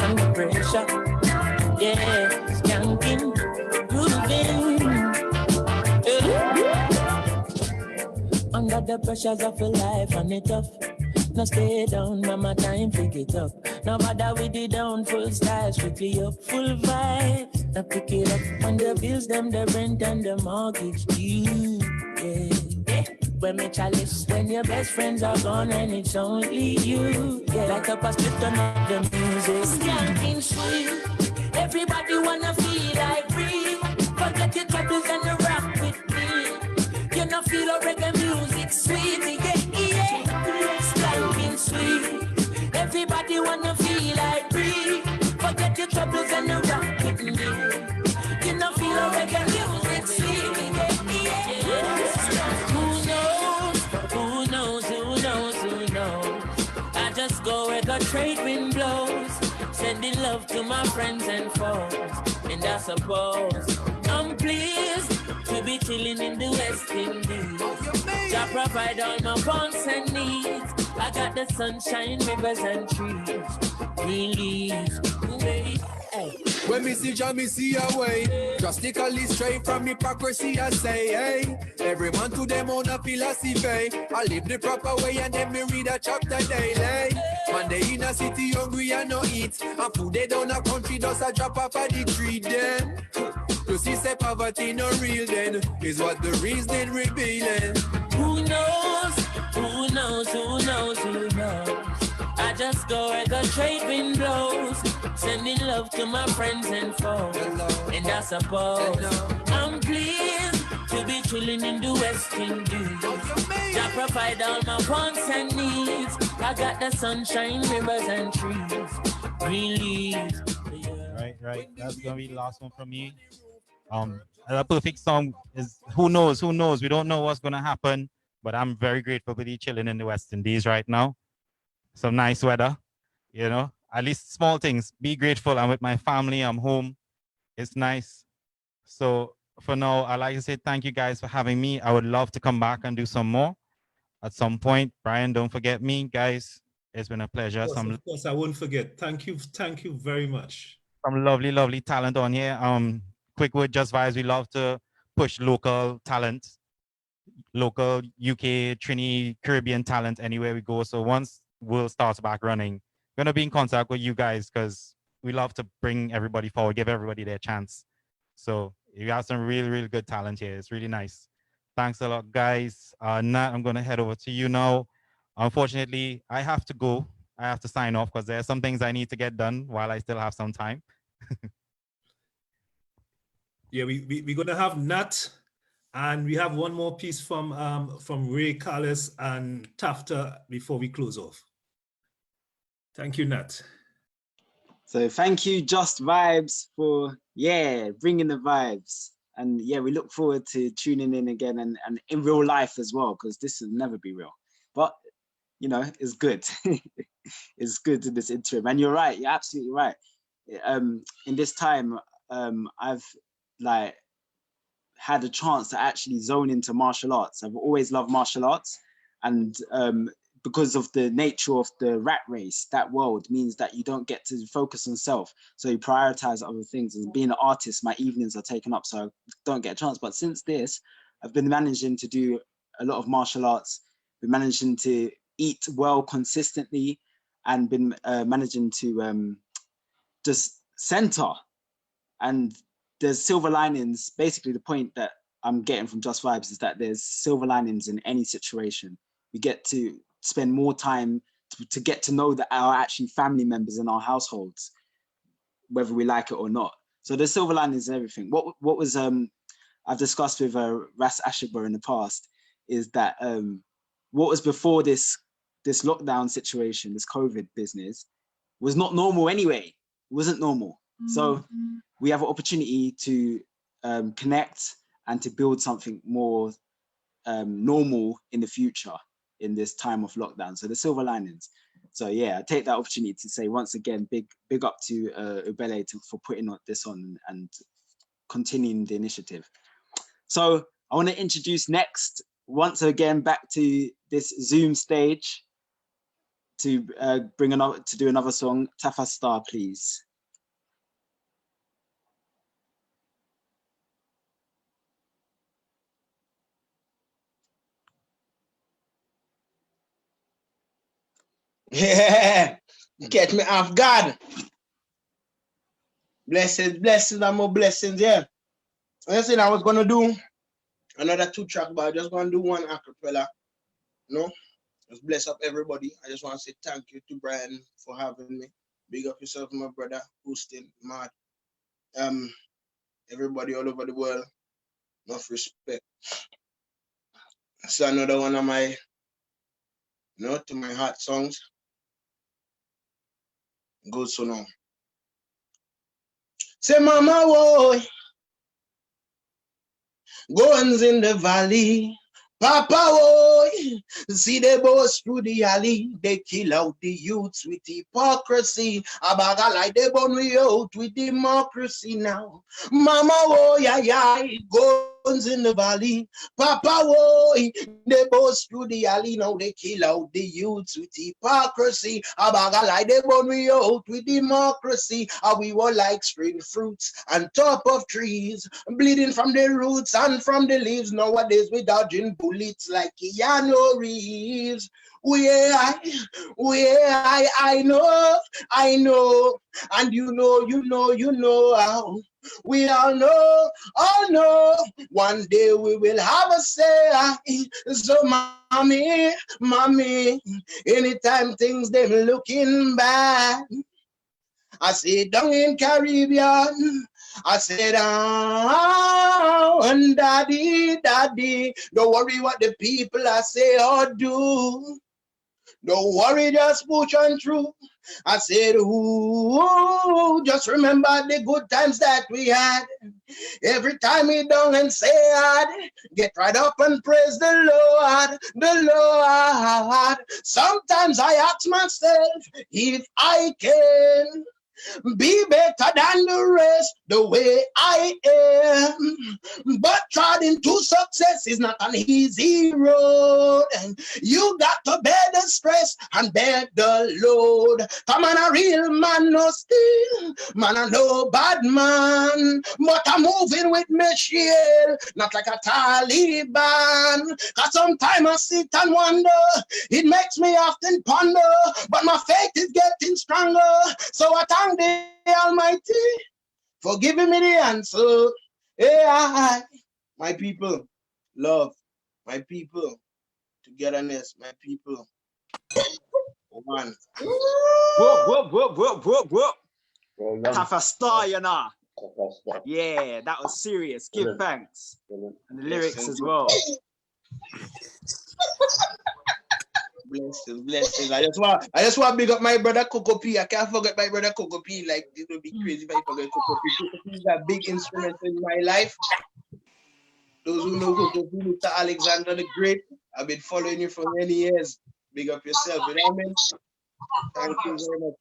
S2: under pressure. Yeah, skanking, grooving. Under the pressures of life and it tough. Now stay down, mama, time pick it up. Now bother with the down, full style, strictly up, full vibes. Now pick it up when the bills, them, the rent and the mortgage due. Yeah, yeah. When me chalice, when your best friends are gone and it's only you. Yeah, like a split on up the music. Skanking sweet, Everybody wanna feel like free. Forget your troubles and rock with me. You know feel a reggae music sweet, yeah. Skanking sweet. Everybody wanna feel like free. Forget your troubles and rock with me. You know feel a reggae music sweet, yeah. Who knows? Who knows? Who knows? Who knows? I just go where the trade wind blows. Sending love to my friends and foes. And I suppose I'm pleased to be chilling in the West Indies. I provide all my wants and needs. I got the sunshine, rivers and trees. Relief.
S10: When me see Jah, me see a way. Drastically straight from hypocrisy, I say, hey. Every man to them own a philosophy. I live the proper way and then me read a chapter daily. Man, they in a city hungry and no eat. And food they down a country does a drop off of the tree then. You see say poverty no real then. Is what the reason revealing.
S2: Who knows? Who knows? Who knows? Who knows? I just go where the trade wind blows. Sending love to my friends and foes. And I suppose I'm pleased to be chilling in the West Indies. I provide all my wants and needs. I got the sunshine, rivers and trees. Relief.
S5: Right. That's gonna be the last one from me. A perfect song is who knows? Who knows? We don't know what's gonna happen, but I'm very grateful to be chilling in the West Indies right now. Some nice weather, you know. At least small things. Be grateful. I'm with my family. I'm home. It's nice. So for now, I'd like to say thank you guys for having me. I would love to come back and do some more at some point. Brian, don't forget me, guys. It's been a pleasure.
S9: Of course, I won't forget. Thank you very much.
S5: Some lovely talent on here. Quick word, Just Vibes. We love to push local talent, local UK, Trinidad, Caribbean talent anywhere we go. So once World starts back running, we're gonna be in contact with you guys because we love to bring everybody forward, give everybody their chance. So you got some really good talent here. It's really nice. Thanks a lot, guys. Nat, I'm gonna head over to you now. Unfortunately, I have to go. I have to sign off because there are some things I need to get done while I still have some time.
S9: Yeah, we're gonna have Nat, and we have one more piece from Ray, Carless, and Tafasta before we close off. Thank you, Nat.
S1: So thank you, Just Vibes, for bringing the vibes. And we look forward to tuning in again and in real life as well, because this will never be real. But you know, it's good. It's good in this interim. And you're right, you're absolutely right. In this time, I've had a chance to actually zone into martial arts. I've always loved martial arts, and because of the nature of the rat race, that world means that you don't get to focus on self. So you prioritize other things. And being an artist, my evenings are taken up, so I don't get a chance. But since this, I've been managing to do a lot of martial arts, been managing to eat well consistently, and been managing to just center. And there's silver linings. Basically, the point that I'm getting from Just Vibes is that there's silver linings in any situation. We get to spend more time to get to know our actually family members in our households, whether we like it or not. So there's silver linings in everything. What was I've discussed with Ras Asheber in the past is that what was before this lockdown situation, this COVID business, was not normal anyway. It wasn't normal. So we have an opportunity to connect and to build something more normal in the future in this time of lockdown. So the silver linings. So I take that opportunity to say once again, big up to Ubele for putting this on and continuing the initiative. So I want to introduce next, once again, back to this Zoom stage to do another song. Tafasta, please.
S19: Yeah, you catch me off guard. Blessings, and more blessings, yeah. Listen, I was gonna do another 2-track, but I just gonna do one acapella. No, just bless up everybody. I just want to say thank you to Brian for having me. Big up yourself, my brother, Houston, Matt, Everybody all over the world, enough respect. So another one of my, to my heart songs. Goes so now. Say, mama, boy, guns in the valley. Papa, boy, see the boys through the alley. They kill out the youths with hypocrisy. Abaga like they burn we out with democracy now. Mama, boy, guns in the valley. Papa, boy, they boys through the alley. Now they kill out the youths with hypocrisy. Abaga like they burn we out with democracy. We were like spring fruits on top of trees, bleeding from the roots and from the leaves. Nowadays we dodging bullets like Keanu Reeves. I know, and you know how. We all know, one day we will have a say. So mommy, anytime things them looking bad, I say down in Caribbean, I said, and daddy, don't worry what the people I say or do. Don't worry, just push on through. I said, ooh, just remember the good times that we had. Every time we down and sad, get right up and praise the Lord, Sometimes I ask myself if I can be better than the rest, the way I am. But trying to success is not an easy road. You got to bear the stress and bear the load. Come on, a real man, no steal. Man, I no bad man. But I'm moving with Michelle, not like a Taliban. Cause sometimes I sit and wonder, it makes me often ponder, but my faith is getting stronger. So I thank the Almighty for giving me the answer. Yeah, my people, love, my people, togetherness, my people. One.
S1: Whoop. Tafasta, you know. Yeah, that was serious. Give thanks. And the lyrics as well.
S19: Blessings. I just want to big up my brother Coco P. I can't forget my brother Coco P. Like, it would be crazy if I forget Coco P. Coco P is a big instrument in my life. Those who know Coco P, Mr. Alexander the Great, I've been following you for many years. Big up yourself, you know what I mean? Thank you very much.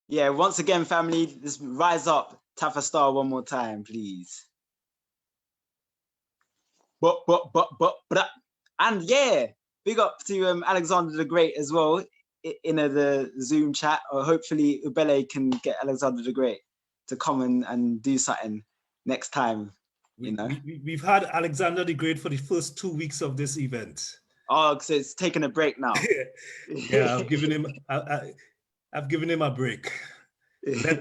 S1: Yeah, once again, family, let's rise up. Tafasta one more time, please. But. And yeah, big up to Alexander the Great as well in the Zoom chat. Or hopefully Ubele can get Alexander the Great to come and do something next time.
S9: We've had Alexander the Great for the first 2 weeks of this event.
S1: Oh, so it's taking a break now.
S9: Yeah, I've given him a break. Let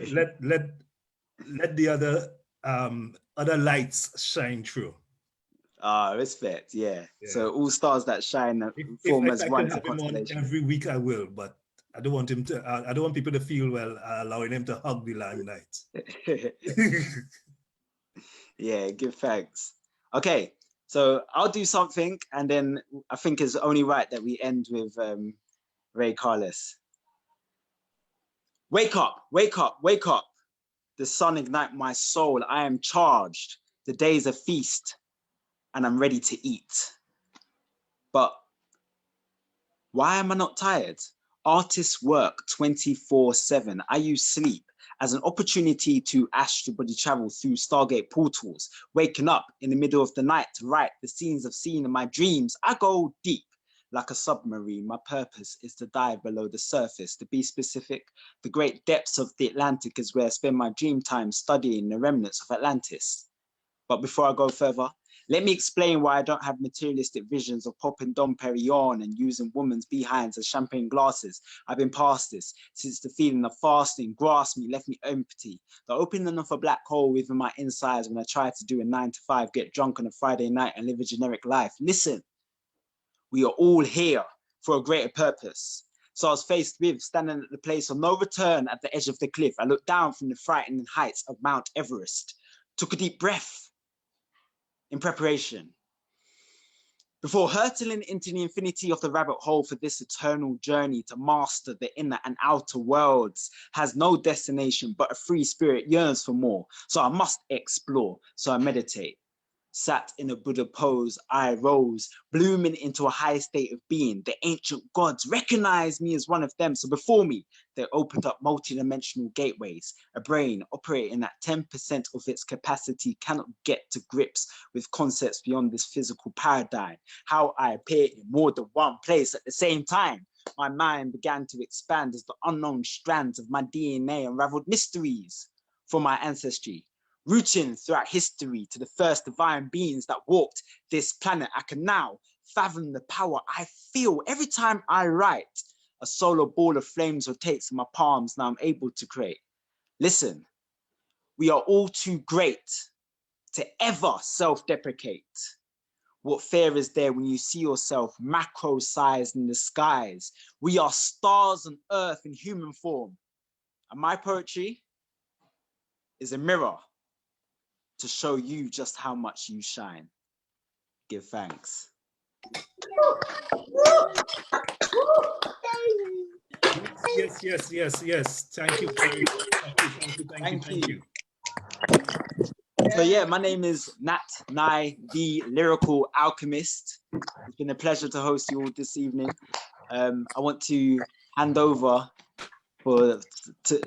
S9: the other lights shine through.
S1: Respect, yeah. So all stars that shine form as one constellation.
S9: Every week I will, but I don't want him to. I don't want people to feel allowing him to hug the limelight.
S1: Yeah, give thanks. Okay, so I'll do something, and then I think it's only right that we end with Ray Carless. Wake up, wake up, wake up. The sun ignite my soul. I am charged. The day's a feast, and I'm ready to eat. But why am I not tired? Artists work 24/7. I use sleep as an opportunity to astral body travel through Stargate portals, waking up in the middle of the night to write the scenes I've seen in my dreams. I go deep like a submarine. My purpose is to dive below the surface. To be specific, the great depths of the Atlantic is where I spend my dream time studying the remnants of Atlantis. But before I go further, let me explain why I don't have materialistic visions of popping Dom Perignon and using women's behinds as champagne glasses. I've been past this since the feeling of fasting grasped me, left me empty. The opening of a black hole within my insides when I tried to do a 9 to 5, get drunk on a Friday night and live a generic life. Listen, we are all here for a greater purpose. So I was faced with standing at the place of no return at the edge of the cliff. I looked down from the frightening heights of Mount Everest, took a deep breath in preparation, before hurtling into the infinity of the rabbit hole for this eternal journey to master the inner and outer worlds has no destination, but a free spirit yearns for more. So I must explore. So I meditate. Sat in a Buddha pose, I rose, blooming into a high state of being. The ancient gods recognized me as one of them. So before me, they opened up multidimensional gateways. A brain operating at 10% of its capacity cannot get to grips with concepts beyond this physical paradigm. How I appear in more than one place at the same time. My mind began to expand as the unknown strands of my DNA unraveled mysteries from my ancestry. Rooting throughout history to the first divine beings that walked this planet, I can now fathom the power I feel every time I write. A solar ball of flames rotates in my palms, now I'm able to create. Listen, we are all too great to ever self-deprecate. What fear is there when you see yourself macro-sized in the skies? We are stars on earth in human form. And my poetry is a mirror to show you just how much you shine. Give thanks.
S9: Yes. Thank you. Thank you.
S1: So yeah, my name is Nat Nye, the Lyrical Alchemist. It's been a pleasure to host you all this evening. I want to hand over to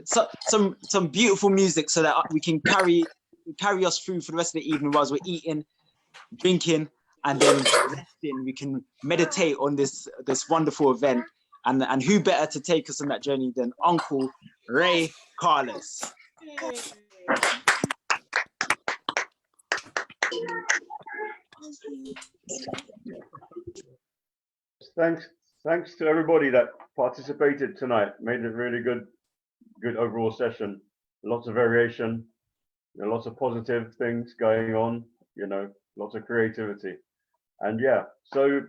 S1: some beautiful music so that we can carry us through for the rest of the evening whilst we're eating, drinking, and then resting. We can meditate on this wonderful event. And who better to take us on that journey than Uncle Ray Carless.
S3: Thanks to everybody that participated tonight. Made it a really good overall session. Lots of variation, lots of positive things going on. Lots of creativity, and yeah. So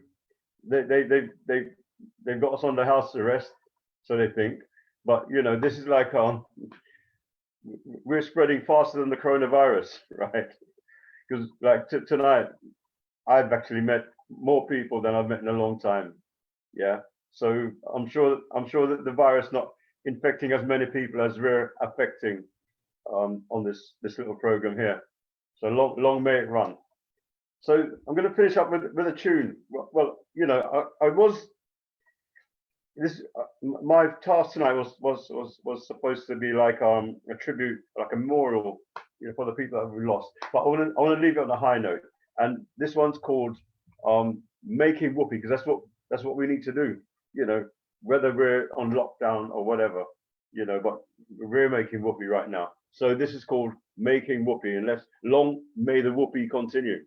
S3: they've got us under house arrest, so they think. But this is like we're spreading faster than the coronavirus, right? Because like tonight, I've actually met more people than I've met in a long time. Yeah. So I'm sure that the virus not infecting as many people as we're affecting on this little program here. So long may it run. So I'm going to finish up with a tune. Well, I was my task tonight was supposed to be like a tribute, like a memorial, for the people that we lost. But I want to leave it on a high note. And this one's called Making Whoopee, because that's what we need to do. Whether we're on lockdown or whatever, but we're making whoopee right now. So this is called Making Whoopee, and long may the whoopee continue.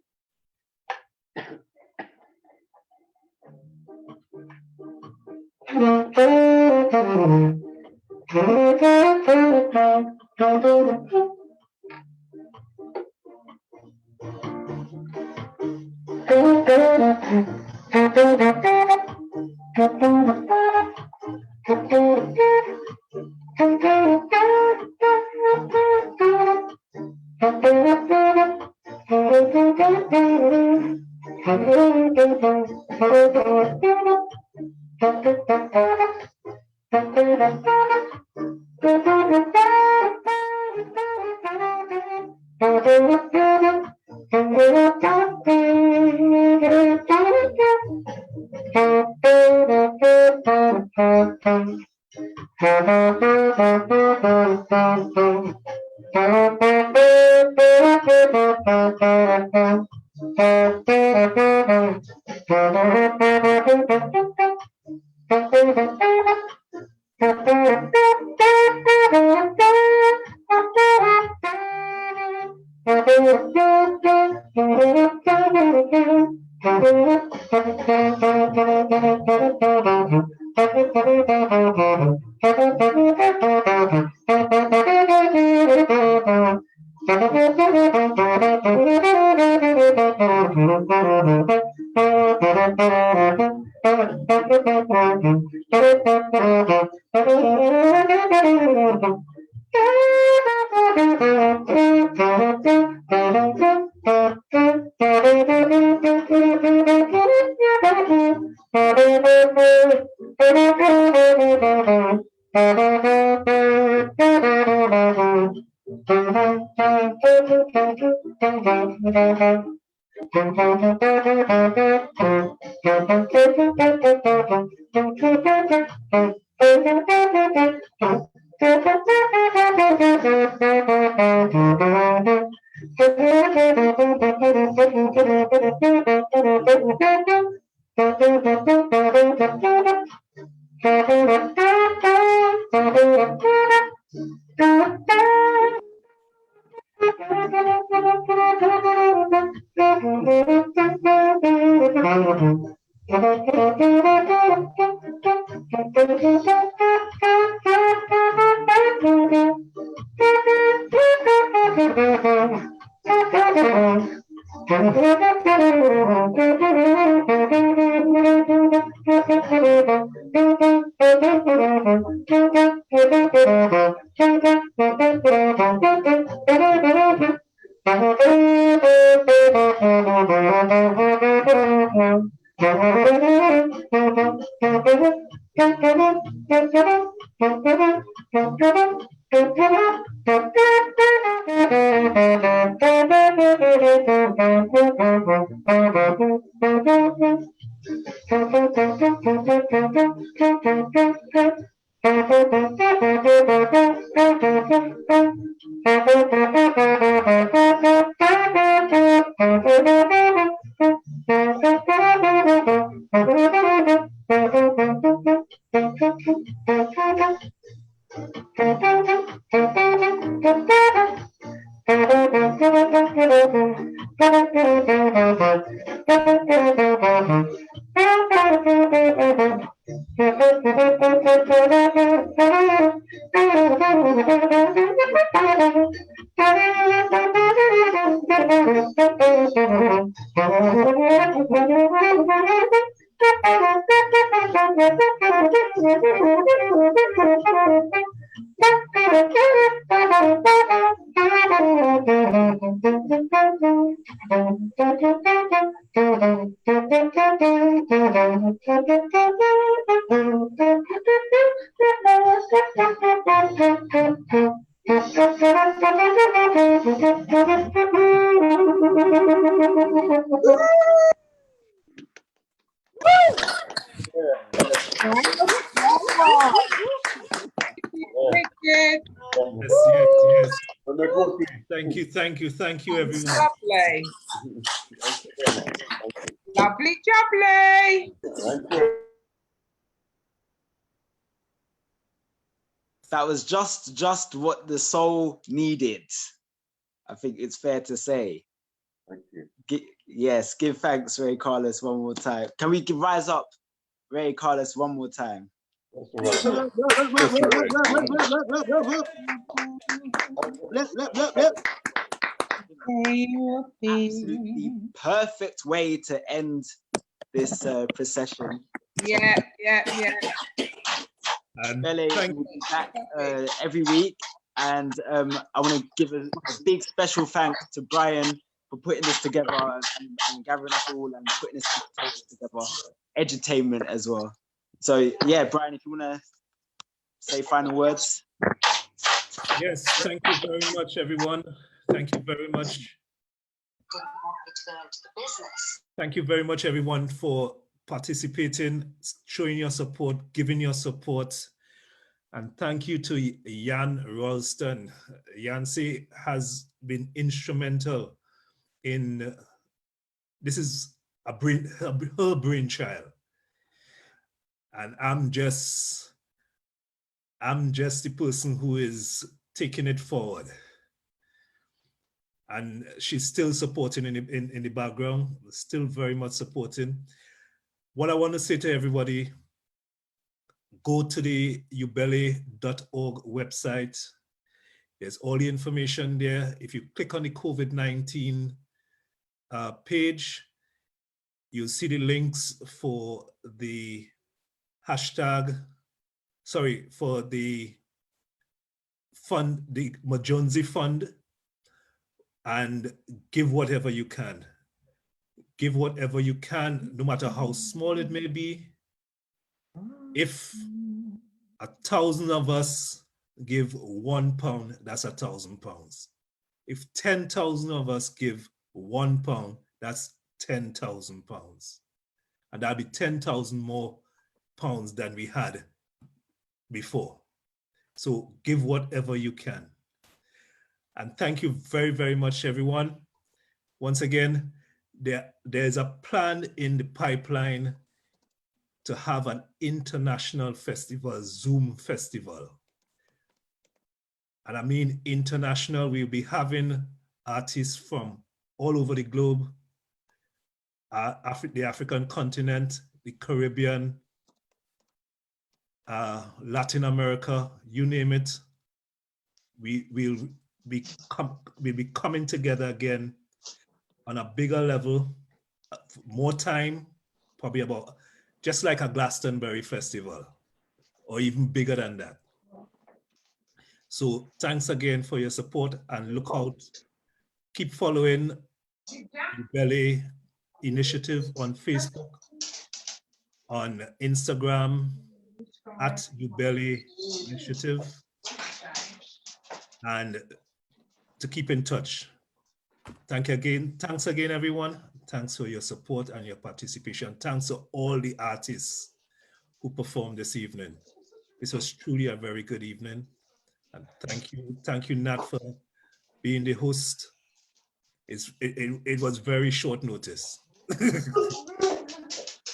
S7: Wicked.
S9: Yes. Thank you, everyone.
S7: Lovely. Lovely jubbly.
S1: That was just what the soul needed. I think it's fair to say.
S3: Thank you.
S1: Yes, give thanks, Ray Carless, one more time. Can we rise up, Ray Carless, one more time? Absolutely perfect way to end this procession.
S7: Yeah.
S1: Ubele will be back every week, and I want to give a big special thanks to Brian for putting this together and gathering us all and putting this presentation together. Edutainment as well. So yeah, Brian, if you want to say final words.
S9: Yes, thank you very much, everyone. Thank you very much. Thank you very much, everyone, for participating, showing your support, giving your support. And thank you to Jan Ralston. Yancy has been instrumental in, this is her brainchild. And I'm just the person who is taking it forward. And she's still supporting in the background, still very much supporting. What I want to say to everybody, go to the ubele.org website. There's all the information there. If you click on the COVID-19 page, you'll see the links for the hashtag, sorry, for the fund, the Majonzi Fund, and give whatever you can. Give whatever you can, no matter how small it may be. If 1,000 of us give £1, that's £1,000. If 10,000 of us give £1, that's £10,000. And that'll be 10,000 more pounds than we had before. So give whatever you can. And thank you very, very much, everyone. Once again, there's a plan in the pipeline to have an international festival, Zoom festival. And I mean international. We'll be having artists from all over the globe, the African continent, the Caribbean, Latin America, you name it. We'll be coming together again on a bigger level, more time, probably about just like a Glastonbury festival, or even bigger than that. So thanks again for your support, and look out, keep following the Ubele Initiative on Facebook, on Instagram at Ubele Initiative, and to keep in touch. Thanks again, everyone. Thanks for your support and your participation. Thanks to all the artists who performed this evening. This was truly a very good evening. And thank you, Nat, for being the host. It was very short notice.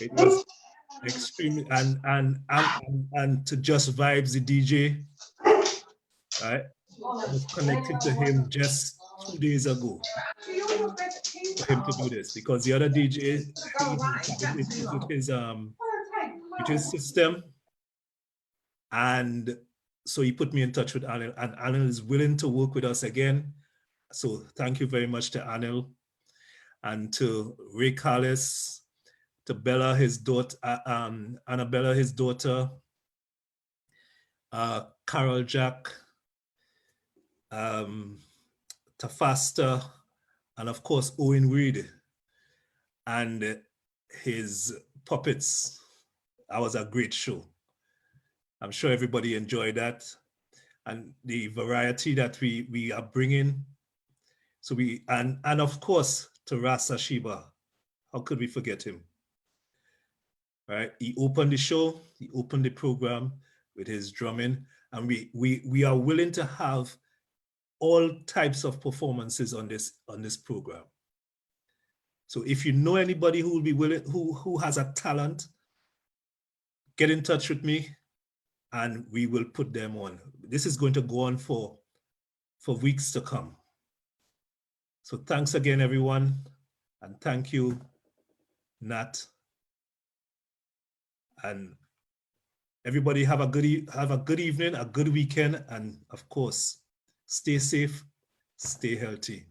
S9: It was extremely, and to Just Vibes, the DJ, right? I was connected to him just 2 days ago for him to do this, because the other DJ with his system, and so he put me in touch with Anil, and Anil is willing to work with us again. So thank you very much to Anil, and to Ray Carless, to Bella, his daughter, Annabella, his daughter, Carol Jack, Tafasta, and of course Owen Reid and his puppets. That was a great show. I'm sure everybody enjoyed that, and the variety that we are bringing. So and of course to Ras Asheber. How could we forget him? Right? He opened the show, he opened the program with his drumming, and we are willing to have all types of performances on this program. So if you know anybody who will be willing, who has a talent, get in touch with me and we will put them on. This is going to go on for weeks to come. So thanks again, everyone. And thank you, Nat. And everybody have a good evening, a good weekend, and of course, stay safe, stay healthy,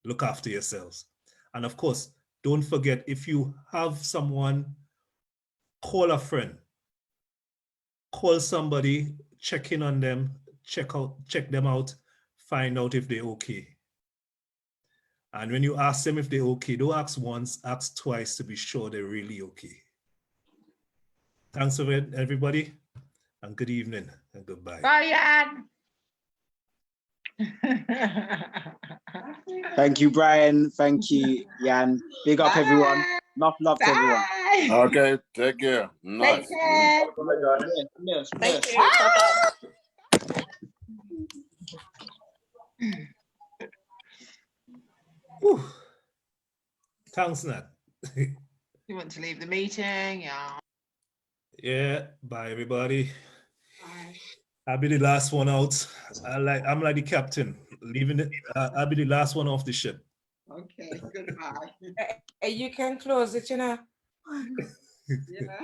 S9: look after yourselves. And of course, don't forget, if you have someone, call a friend, call somebody, check in on them, check them out, find out if they're okay. And when you ask them if they're okay, don't ask once, ask twice to be sure they're really okay. Thanks for it, everybody, and good evening and goodbye.
S7: Bye, Anne.
S1: Thank you, Brian. Thank you, Jan. Big up, everyone. Enough love to everyone.
S18: Okay, take care. Nice.
S7: Take care.
S1: Yes.
S7: Thank you.
S9: Whew. Thanks, Nat.
S7: You want to leave the meeting? Yeah.
S9: Yeah, bye everybody. Bye. I'll be the last one out. I'm like the captain, leaving it. I'll be the last one off the ship.
S13: Okay, goodbye.
S7: You can close it, you know.
S13: Yeah.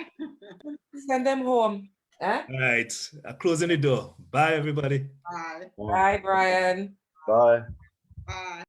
S7: Send them home. Huh?
S9: All right, I'm closing the door. Bye, everybody.
S13: Bye.
S7: Bye, Brian.
S3: Bye.